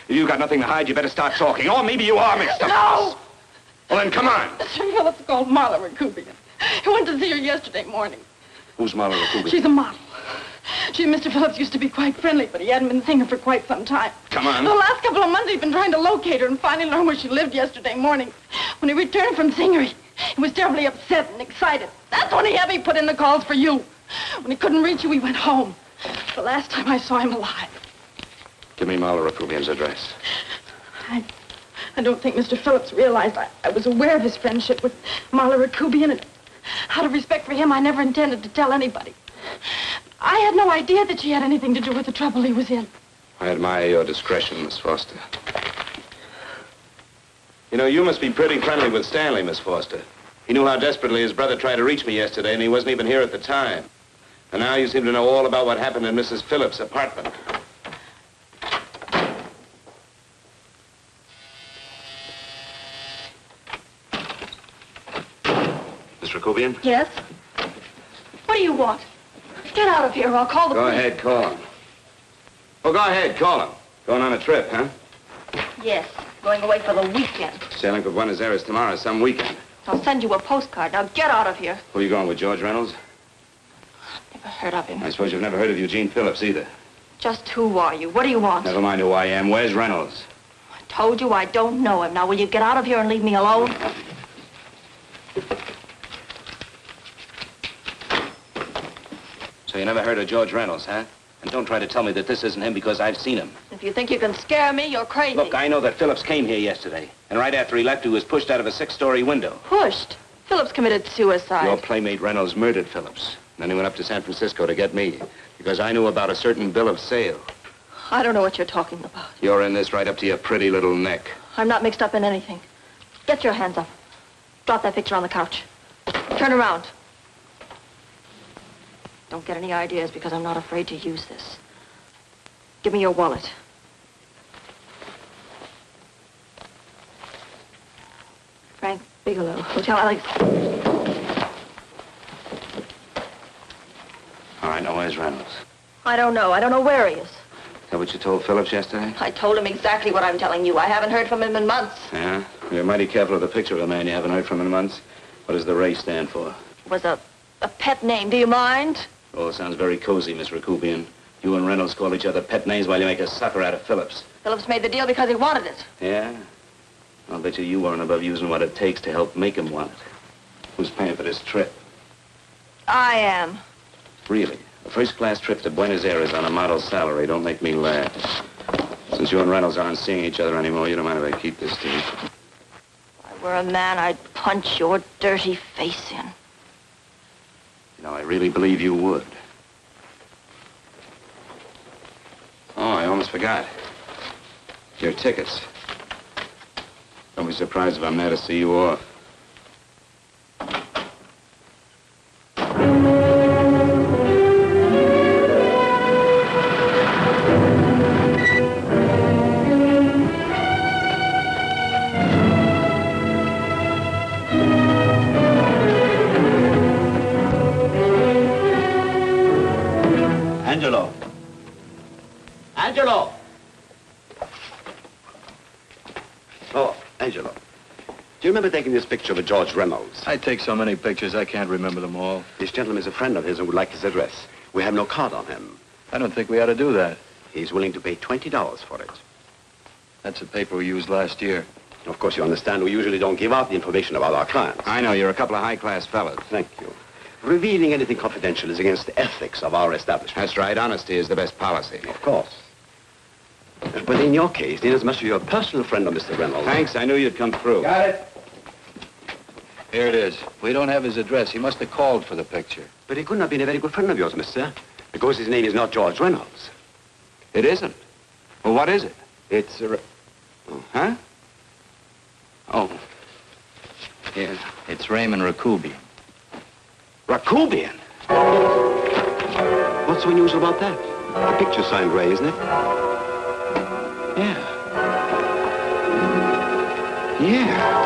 If you've got nothing to hide, you better start talking. Or maybe you are mixed up. No! Well, then come on. Mr. Phillips called Marla Rakubian. He went to see her yesterday morning. Who's Marla Rakubian? She's a model. She and Mr. Phillips used to be quite friendly, but he hadn't been seeing her for quite some time. Come on. The last couple of months, he'd been trying to locate her and finally learned where she lived yesterday morning. When he returned from seeing her, he was terribly upset and excited. That's when he had me put in the calls for you. When he couldn't reach you, he went home. The last time I saw him alive. Give me Marla Rakubian's address. I don't think Mr. Phillips realized I was aware of his friendship with Marla Rakubian, and out of respect for him, I never intended to tell anybody. I had no idea that she had anything to do with the trouble he was in. I admire your discretion, Miss Foster. You know, you must be pretty friendly with Stanley, Miss Foster. He knew how desperately his brother tried to reach me yesterday, and he wasn't even here at the time. And now you seem to know all about what happened in Mrs. Phillips' apartment. Miss Rakubian? Yes? What do you want? Get out of here or I'll call the Go police. ahead, call him. Oh, go ahead, call him. Going on a trip, huh? Yes, going away for the weekend. Sailing for Buenos Aires tomorrow, some weekend. I'll send you a postcard. Now get out of here. Who are you going with, George Reynolds? Never heard of him. I suppose you've never heard of Eugene Phillips either. Just who are you? What do you want? Never mind who I am. Where's Reynolds? I told you I don't know him. Now will you get out of here and leave me alone? So you never heard of George Reynolds, huh? And don't try to tell me that this isn't him because I've seen him. If you think you can scare me, you're crazy. Look, I know that Phillips came here yesterday. And right after he left, he was pushed out of a 6-story window. Pushed? Phillips committed suicide. Your playmate Reynolds murdered Phillips. Then he went up to San Francisco to get me. Because I knew about a certain bill of sale. I don't know what you're talking about. You're in this right up to your pretty little neck. I'm not mixed up in anything. Get your hands up. Drop that picture on the couch. Turn around. Don't get any ideas because I'm not afraid to use this. Give me your wallet. Frank Bigelow, Hotel Alex. All right, now where's Reynolds? I don't know. I don't know where he is. Is that what you told Phillips yesterday? I told him exactly what I'm telling you. I haven't heard from him in months. Yeah? You're mighty careful of the picture of a man you haven't heard from in months. What does the Ray stand for? It was a pet name. Do you mind? Oh, it sounds very cozy, Miss Rakubian. You and Reynolds call each other pet names while you make a sucker out of Phillips. Phillips made the deal because he wanted it. Yeah? I'll bet you weren't above using what it takes to help make him want it. Who's paying for this trip? I am. Really? A first-class trip to Buenos Aires on a model salary. Don't make me laugh. Since you and Reynolds aren't seeing each other anymore, you don't mind if I keep this, do you? If I were a man, I'd punch your dirty face in. You know, I really believe you would. Oh, I almost forgot. Your tickets. Don't be surprised if I'm there to see you off. Angelo. Angelo! Oh, Angelo. Do you remember taking this picture of George Reynolds? I take so many pictures, I can't remember them all. This gentleman is a friend of his and would like his address. We have no card on him. I don't think we ought to do that. He's willing to pay $20 for it. That's the paper we used last year. Of course, you understand, we usually don't give out the information about our clients. I know, you're a couple of high-class fellas. Thank you. Revealing anything confidential is against the ethics of our establishment. That's right. Honesty is the best policy. Of course. But in your case, inasmuch as you're a personal friend of Mr. Reynolds... Thanks. I knew you'd come through. Got it. Here it is. We don't have his address. He must have called for the picture. But he couldn't have been a very good friend of yours, mister. Because his name is not George Reynolds. It isn't? Well, what is it? It's Huh? Oh. Yeah. It's Raymond Rakubian. Rakubian? What's so unusual about that? The picture's signed Ray, isn't it? Yeah. Yeah.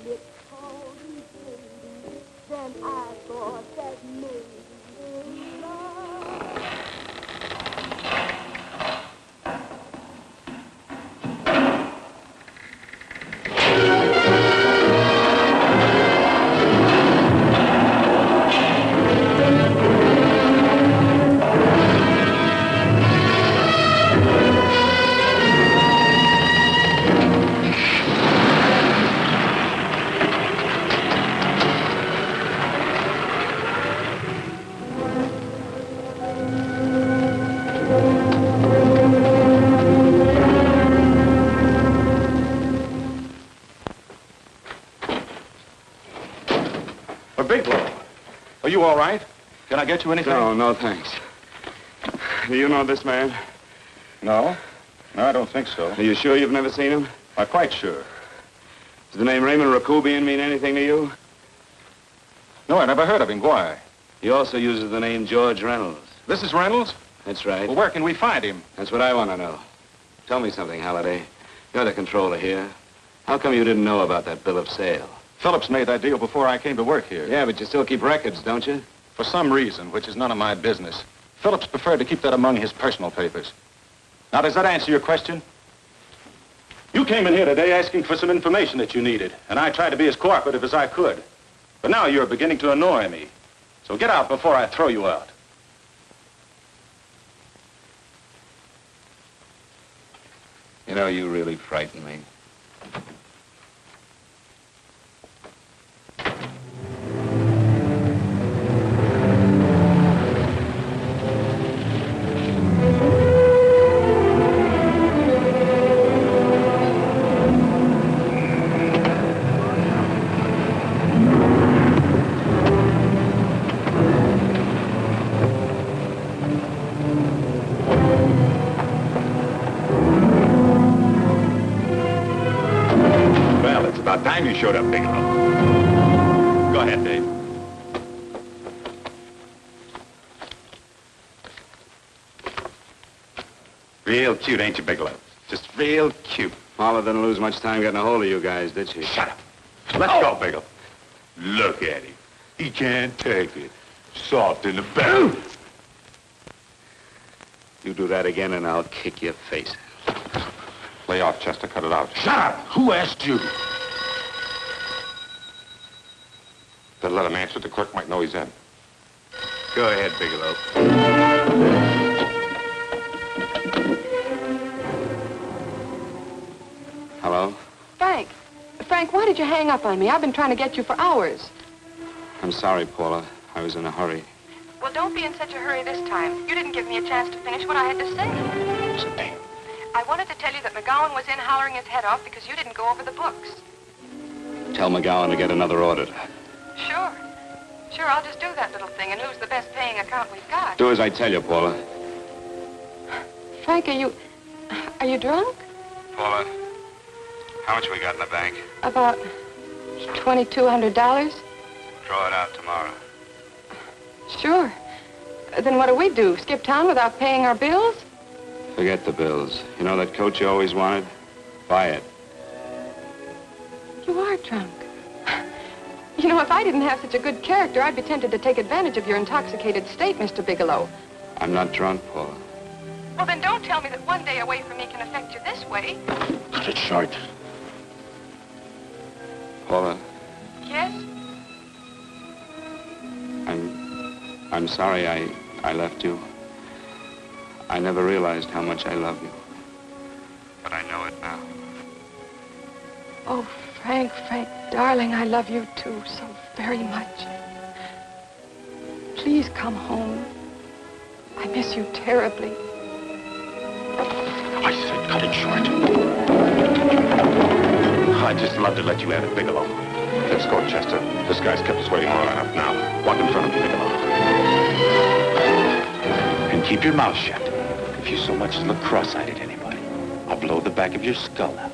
lips cold and shady, then I thought that maybe love. Bigelow, are you all right? Can I get you anything? No, thanks. Do you know this man? No. No, I don't think so. Are you sure you've never seen him? I'm quite sure. Does the name Raymond Rakubian mean anything to you? No, I never heard of him. Why? He also uses the name George Reynolds. This is Reynolds? That's right. Well, where can we find him? That's what I want to know. Tell me something, Halliday. You're the controller here. How come you didn't know about that bill of sale? Phillips made that deal before I came to work here. Yeah, but you still keep records, don't you? For some reason, which is none of my business, Phillips preferred to keep that among his personal papers. Now, does that answer your question? You came in here today asking for some information that you needed, and I tried to be as cooperative as I could. But now you're beginning to annoy me. So get out before I throw you out. You know, you really frighten me. About time you showed up, Bigelow. Go ahead, Dave. Real cute, ain't you, Bigelow? Just real cute. Paula didn't lose much time getting a hold of you guys, did she? Shut up. Let's go, Bigelow. Look at him. He can't take it. Soft in the back. You do that again and I'll kick your face. Lay off, Chester. Cut it out. Shut up! Who asked you? Better let him answer. The clerk might know he's in. Go ahead, Bigelow. Hello? Frank. Frank, why did you hang up on me? I've been trying to get you for hours. I'm sorry, Paula. I was in a hurry. Well, don't be in such a hurry this time. You didn't give me a chance to finish what I had to say. Sit down. I wanted to tell you that McGowan was in hollering his head off because you didn't go over the books. Tell McGowan to get another auditor. Sure. Sure, I'll just do that little thing, and who's the best paying account we've got? Do as I tell you, Paula. Frank, are you drunk? Paula, how much we got in the bank? About $2,200. Draw it out tomorrow. Sure. Then what do? Skip town without paying our bills? Forget the bills. You know that coat you always wanted? Buy it. You are drunk. You know, if I didn't have such a good character, I'd be tempted to take advantage of your intoxicated state, Mr. Bigelow. I'm not drunk, Paula. Well, then don't tell me that one day away from me can affect you this way. Cut it short. Paula, Yes? I'm sorry I left you. I never realized how much I love you. But I know it now. Oh, Frank, darling, I love you too so very much. Please come home. I miss you terribly. I said cut it short. I'd just love to let you have it, Bigelow. Let's go, Chester. This guy's kept us waiting long enough now. Walk in front of me, Bigelow. And keep your mouth shut. If you so much as look cross-eyed at anybody, I'll blow the back of your skull out.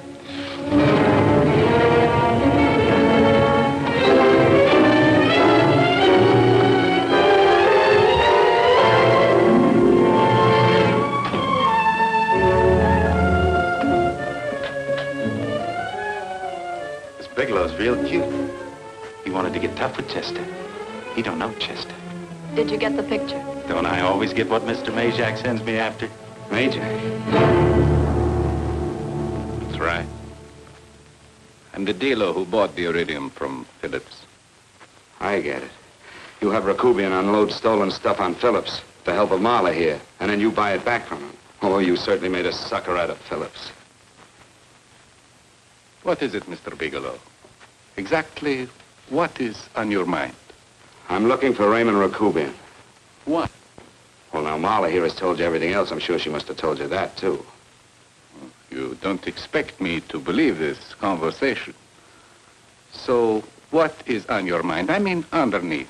This Bigelow's real cute. He wanted to get tough with Chester. He don't know Chester. Did you get the picture? Don't I always get what Mr. Majak sends me after? Majak? That's right. I'm the dealer who bought the iridium from Phillips. I get it. You have Rakubian unload stolen stuff on Phillips with the help of Marla here, and then you buy it back from him. Oh, you certainly made a sucker out of Phillips. What is it, Mr. Bigelow? Exactly what is on your mind? I'm looking for Raymond Rakubian. What? Well, now, Marla here has told you everything else. I'm sure she must have told you that, too. You don't expect me to believe this conversation. So, what is on your mind? I mean, underneath.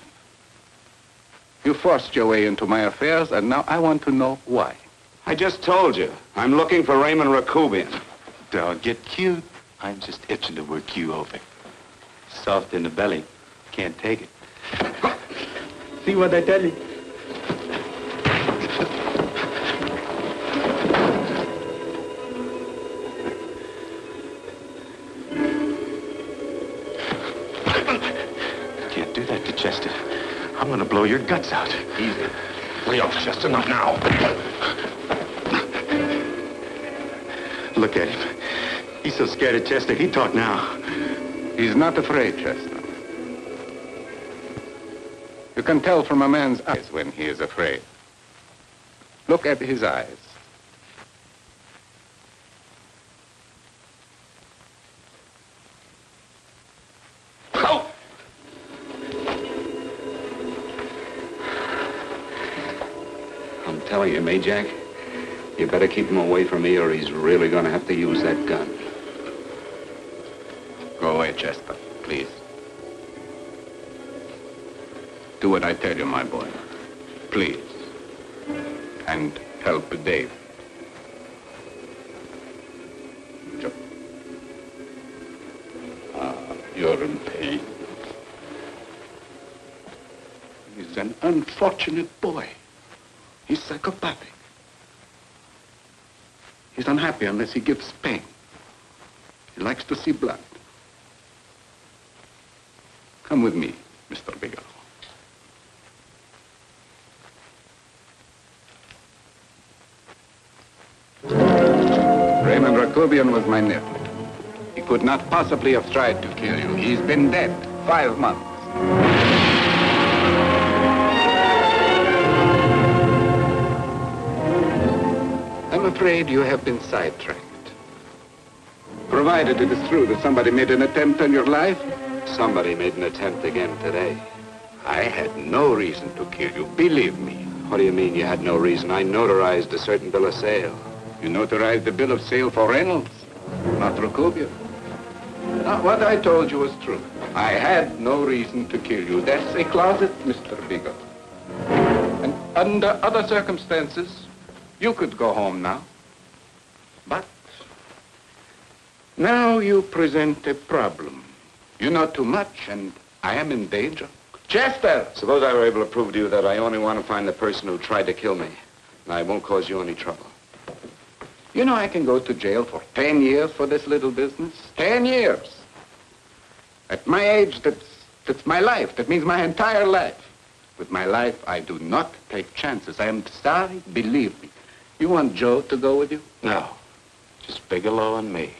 You forced your way into my affairs, and now I want to know why. I just told you. I'm looking for Raymond Rakubian. Don't get cute. I'm just itching to work you over. Soft in the belly. Can't take it. See what I tell you? Can't do that to Chester. I'm gonna blow your guts out. Easy. Lay off, Chester, not now. Look at him. He's so scared of Chester, he talk now. He's not afraid, Chester. You can tell from a man's eyes when he is afraid. Look at his eyes. Oh! I'm telling you, Majak, you better keep him away from me or he's really gonna have to use that gun. Go away, Chester, please. Do what I tell you, my boy. Please. And help Dave. You're in pain. He's an unfortunate boy. He's psychopathic. He's unhappy unless he gives pain. He likes to see blood. Come with me, Mr. Bigelow. Raymond Rakubian was my nephew. He could not possibly have tried to kill you. He's been dead 5 months. I'm afraid you have been sidetracked. Provided it is true that somebody made an attempt on your life. Somebody made an attempt again today. I had no reason to kill you, believe me. What do you mean you had no reason? I notarized a certain bill of sale. You notarized the bill of sale for Reynolds, not Rakubian. Now, what I told you was true. I had no reason to kill you. That's a closet, Mr. Bigelow. And under other circumstances, you could go home now. But now you present a problem. You know too much, and I am in danger. Chester! Suppose I were able to prove to you that I only want to find the person who tried to kill me, and I won't cause you any trouble. You know I can go to jail for 10 years for this little business. 10 years. At my age, that's my life. That means my entire life. With my life, I do not take chances. I am sorry, believe me. You want Joe to go with you? No. Just Bigelow and me.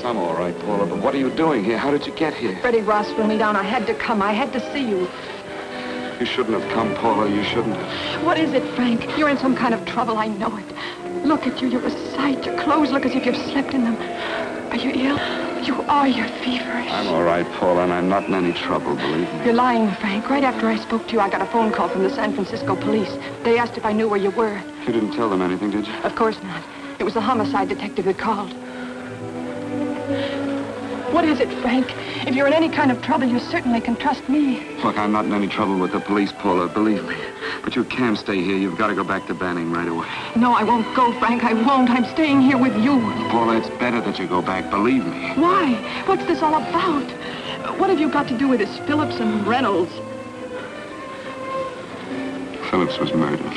I'm all right, Paula, but what are you doing here? How did you get here? Freddie Ross threw me down. I had to come. I had to see you. You shouldn't have come, Paula. You shouldn't have. What is it, Frank? You're in some kind of trouble. I know it. Look at you. You're a sight. Your clothes look as if you've slept in them. Are you ill? You are. You're feverish. I'm all right, Paula, and I'm not in any trouble, believe me. You're lying, Frank. Right after I spoke to you, I got a phone call from the San Francisco police. They asked if I knew where you were. You didn't tell them anything, did you? Of course not. It was the homicide detective that called. What is it, Frank? If you're in any kind of trouble, you certainly can trust me. Look, I'm not in any trouble with the police, Paula, believe me. But you can't stay here. You've got to go back to Banning right away. No, I won't go, Frank. I won't. I'm staying here with you. Paula, it's better that you go back, believe me. Why? What's this all about? What have you got to do with this Phillips and Reynolds? Phillips was murdered.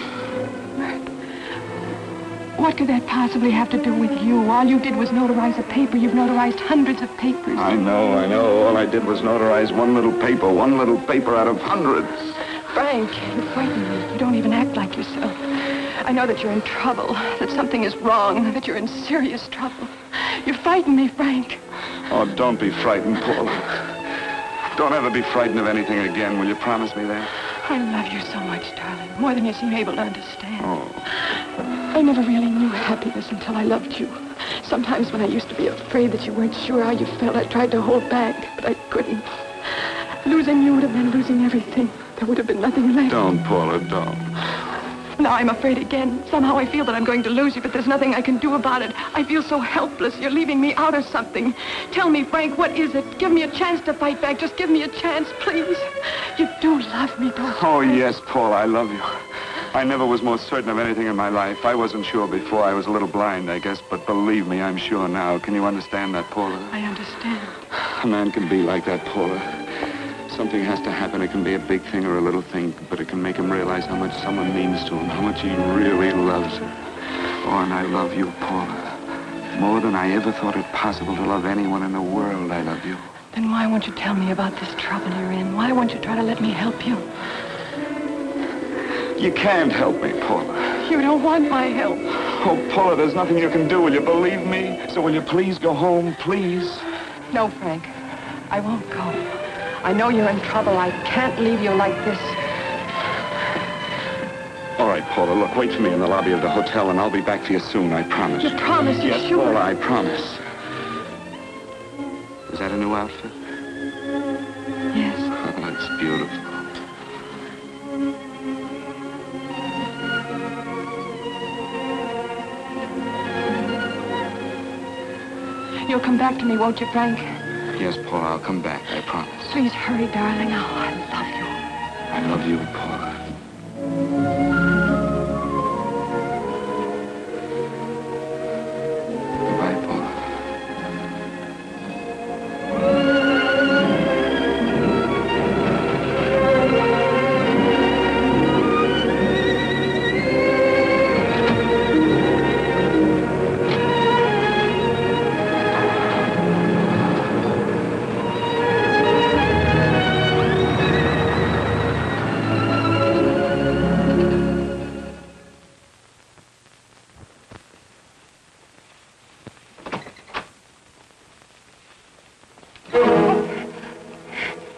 What could that possibly have to do with you? All you did was notarize a paper. You've notarized hundreds of papers. I know. All I did was notarize one little paper out of hundreds. Frank, you frighten me. You don't even act like yourself. I know that you're in trouble, that something is wrong, that you're in serious trouble. You frighten me, Frank. Oh, don't be frightened, Paula. Don't ever be frightened of anything again. Will you promise me that? I love you so much, darling, more than you seem able to understand. Oh. I never really knew happiness until I loved you. Sometimes when I used to be afraid that you weren't sure how you felt, I tried to hold back, but I couldn't. Losing you would have been losing everything. There would have been nothing left. Don't, Paula, don't. Now I'm afraid again. Somehow I feel that I'm going to lose you, but there's nothing I can do about it. I feel so helpless. You're leaving me out of something. Tell me, Frank, what is it? Give me a chance to fight back. Just give me a chance, please. You do love me, don't you? Oh, yes, Paula, I love you. I never was more certain of anything in my life. I wasn't sure before. I was a little blind, I guess, but believe me, I'm sure now. Can you understand that, Paula? I understand. A man can be like that, Paula. Something has to happen. It can be a big thing or a little thing, but it can make him realize how much someone means to him, how much he really loves her. Oh, and I love you, Paula. More than I ever thought it possible to love anyone in the world, I love you. Then why won't you tell me about this trouble you're in? Why won't you try to let me help you? You can't help me, Paula. You don't want my help. Oh, Paula, there's nothing you can do. Will you believe me? So will you please go home, please? No, Frank. I won't go. I know you're in trouble. I can't leave you like this. All right, Paula, look, wait for me in the lobby of the hotel, and I'll be back for you soon, I promise. You promise? You're yes, sure? Paula, I promise. Is that a new outfit? Yes. Oh, it's beautiful. You'll come back to me, won't you, Frank? Yes, Paula, I'll come back, I promise. Please hurry, darling. Oh, I love you. I love you, Paula. Goodbye, Paula.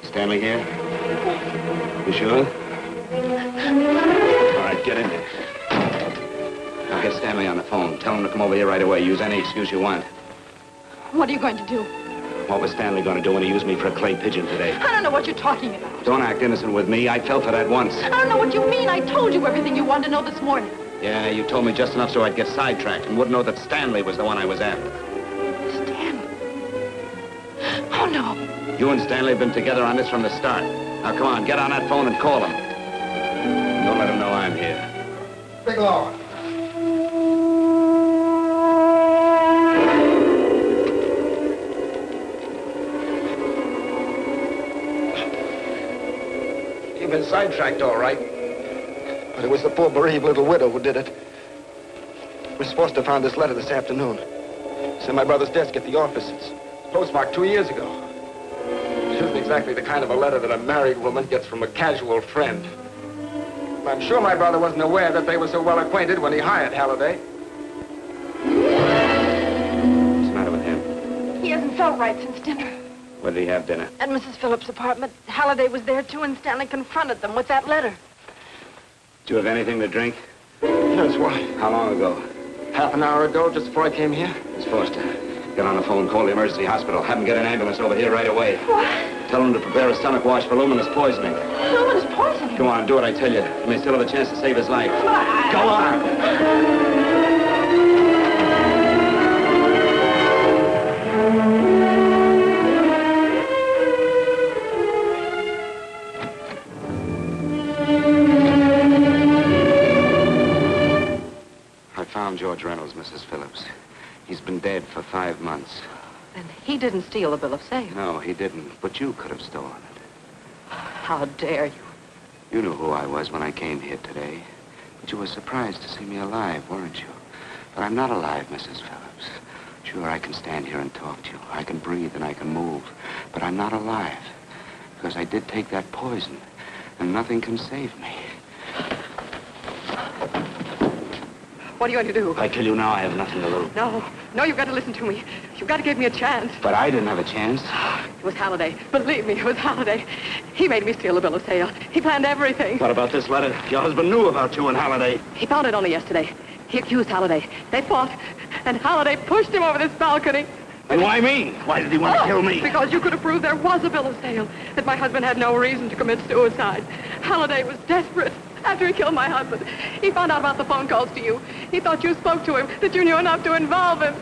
Stanley here? You sure? All right, get in there. Now get Stanley on the phone. Tell him to come over here right away. Use any excuse you want. What are you going to do? What was Stanley going to do when he used me for a clay pigeon today? I don't know what you're talking about. Don't act innocent with me. I fell for that once. I don't know what you mean. I told you everything you wanted to know this morning. Yeah, you told me just enough so I'd get sidetracked and wouldn't know that Stanley was the one I was after. Stanley? Oh, no. You and Stanley have been together on this from the start. Now, come on, get on that phone and call him. Don't let him know I'm here. Bigelow. You've been sidetracked, all right. But it was the poor bereaved little widow who did it. We're supposed to have found this letter this afternoon. It's in my brother's desk at the office. It's postmarked 2 years ago. It isn't exactly the kind of a letter that a married woman gets from a casual friend. I'm sure my brother wasn't aware that they were so well acquainted when he hired Halliday. What's the matter with him? He hasn't all right since dinner. Where did he have dinner? At Mrs. Phillips' apartment. Halliday was there, too, and Stanley confronted them with that letter. Do you have anything to drink? Yes, why? How long ago? Half an hour ago, just before I came here. Miss Foster, get on the phone, call the emergency hospital. Have them get an ambulance over here right away. What? Tell them to prepare a stomach wash for luminous poisoning. Luminous poisoning? Come on, do what I tell you. You may still have a chance to save his life. Go on! I found George Reynolds, Mrs. Phillips. He's been dead for 5 months. And he didn't steal the bill of sale. No, he didn't. But you could have stolen it. How dare you? You knew who I was when I came here today. But you were surprised to see me alive, weren't you? But I'm not alive, Mrs. Phillips. Sure, I can stand here and talk to you. I can breathe and I can move. But I'm not alive. Because I did take that poison. And nothing can save me. What are you going to do? If I kill you now, I have nothing to lose. No, you've got to listen to me. You've got to give me a chance. But I didn't have a chance. It was Halliday. Believe me, it was Halliday. He made me steal the bill of sale. He planned everything. What about this letter? Your husband knew about you and Halliday. He found it only yesterday. He accused Halliday. They fought, and Halliday pushed him over this balcony. And why me? Why did he want to kill me? Because you could have proved there was a bill of sale, that my husband had no reason to commit suicide. Halliday was desperate. After he killed my husband, he found out about the phone calls to you. He thought you spoke to him, that you knew enough to involve him.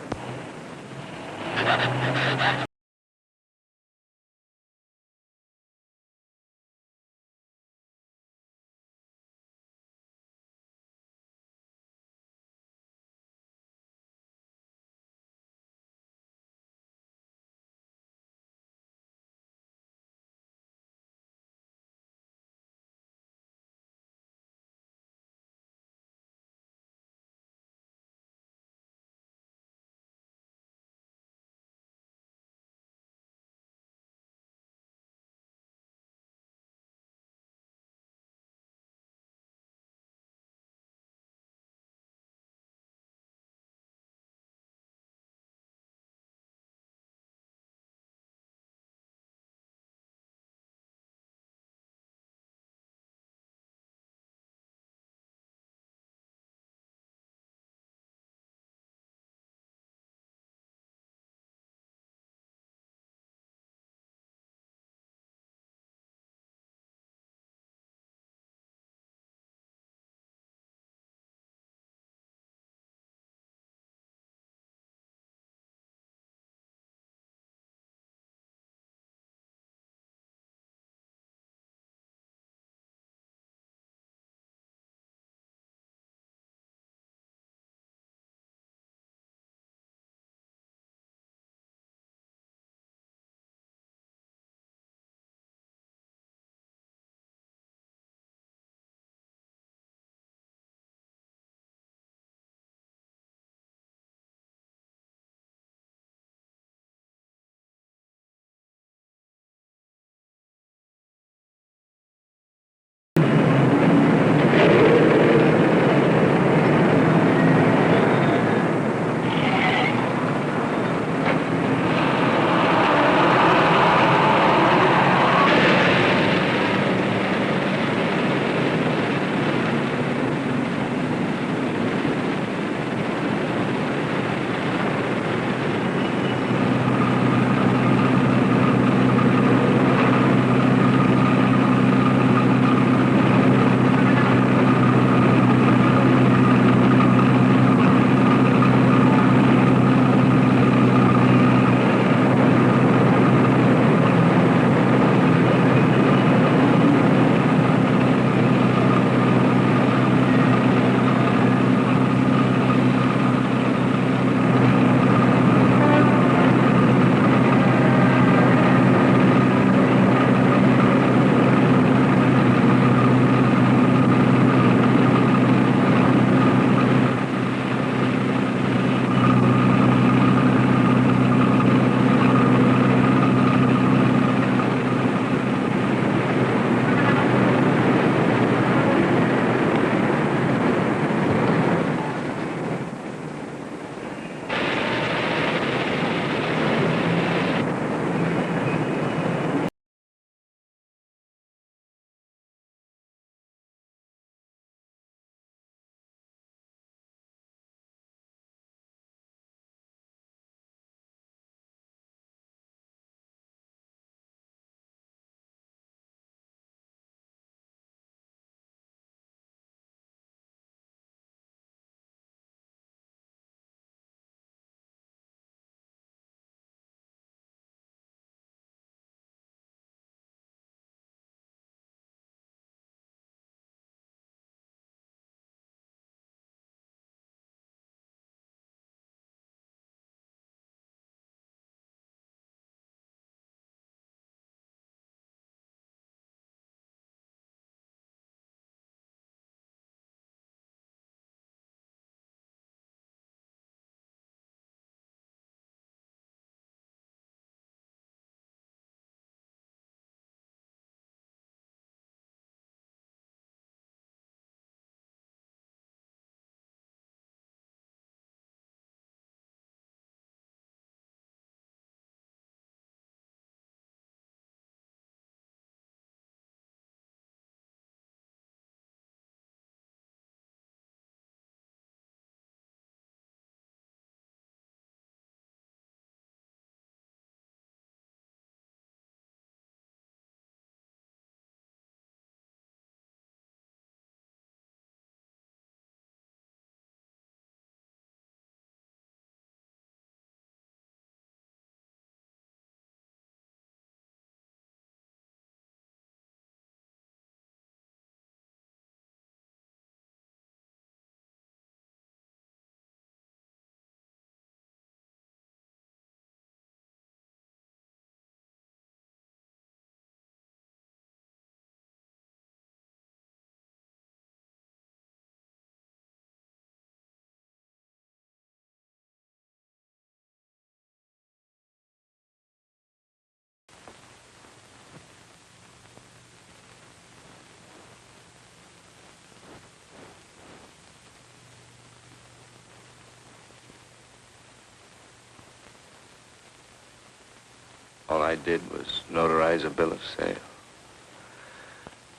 All I did was notarize a bill of sale.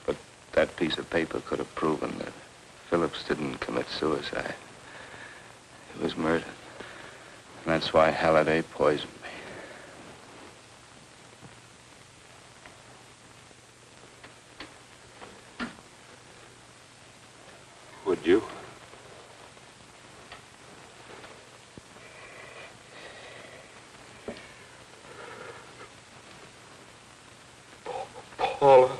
But that piece of paper could have proven that Phillips didn't commit suicide. He was murdered. And that's why Halliday poisoned me. Would you? Paula.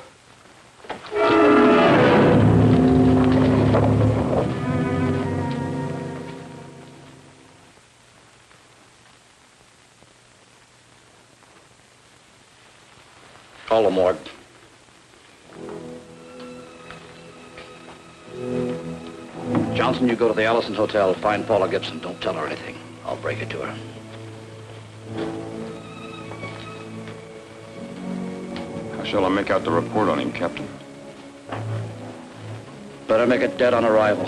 Call the morgue. Johnson, you go to the Allison Hotel, find Paula Gibson. Don't tell her anything. I'll break it to her. How shall I make out the report on him, Captain? Better make it dead on arrival.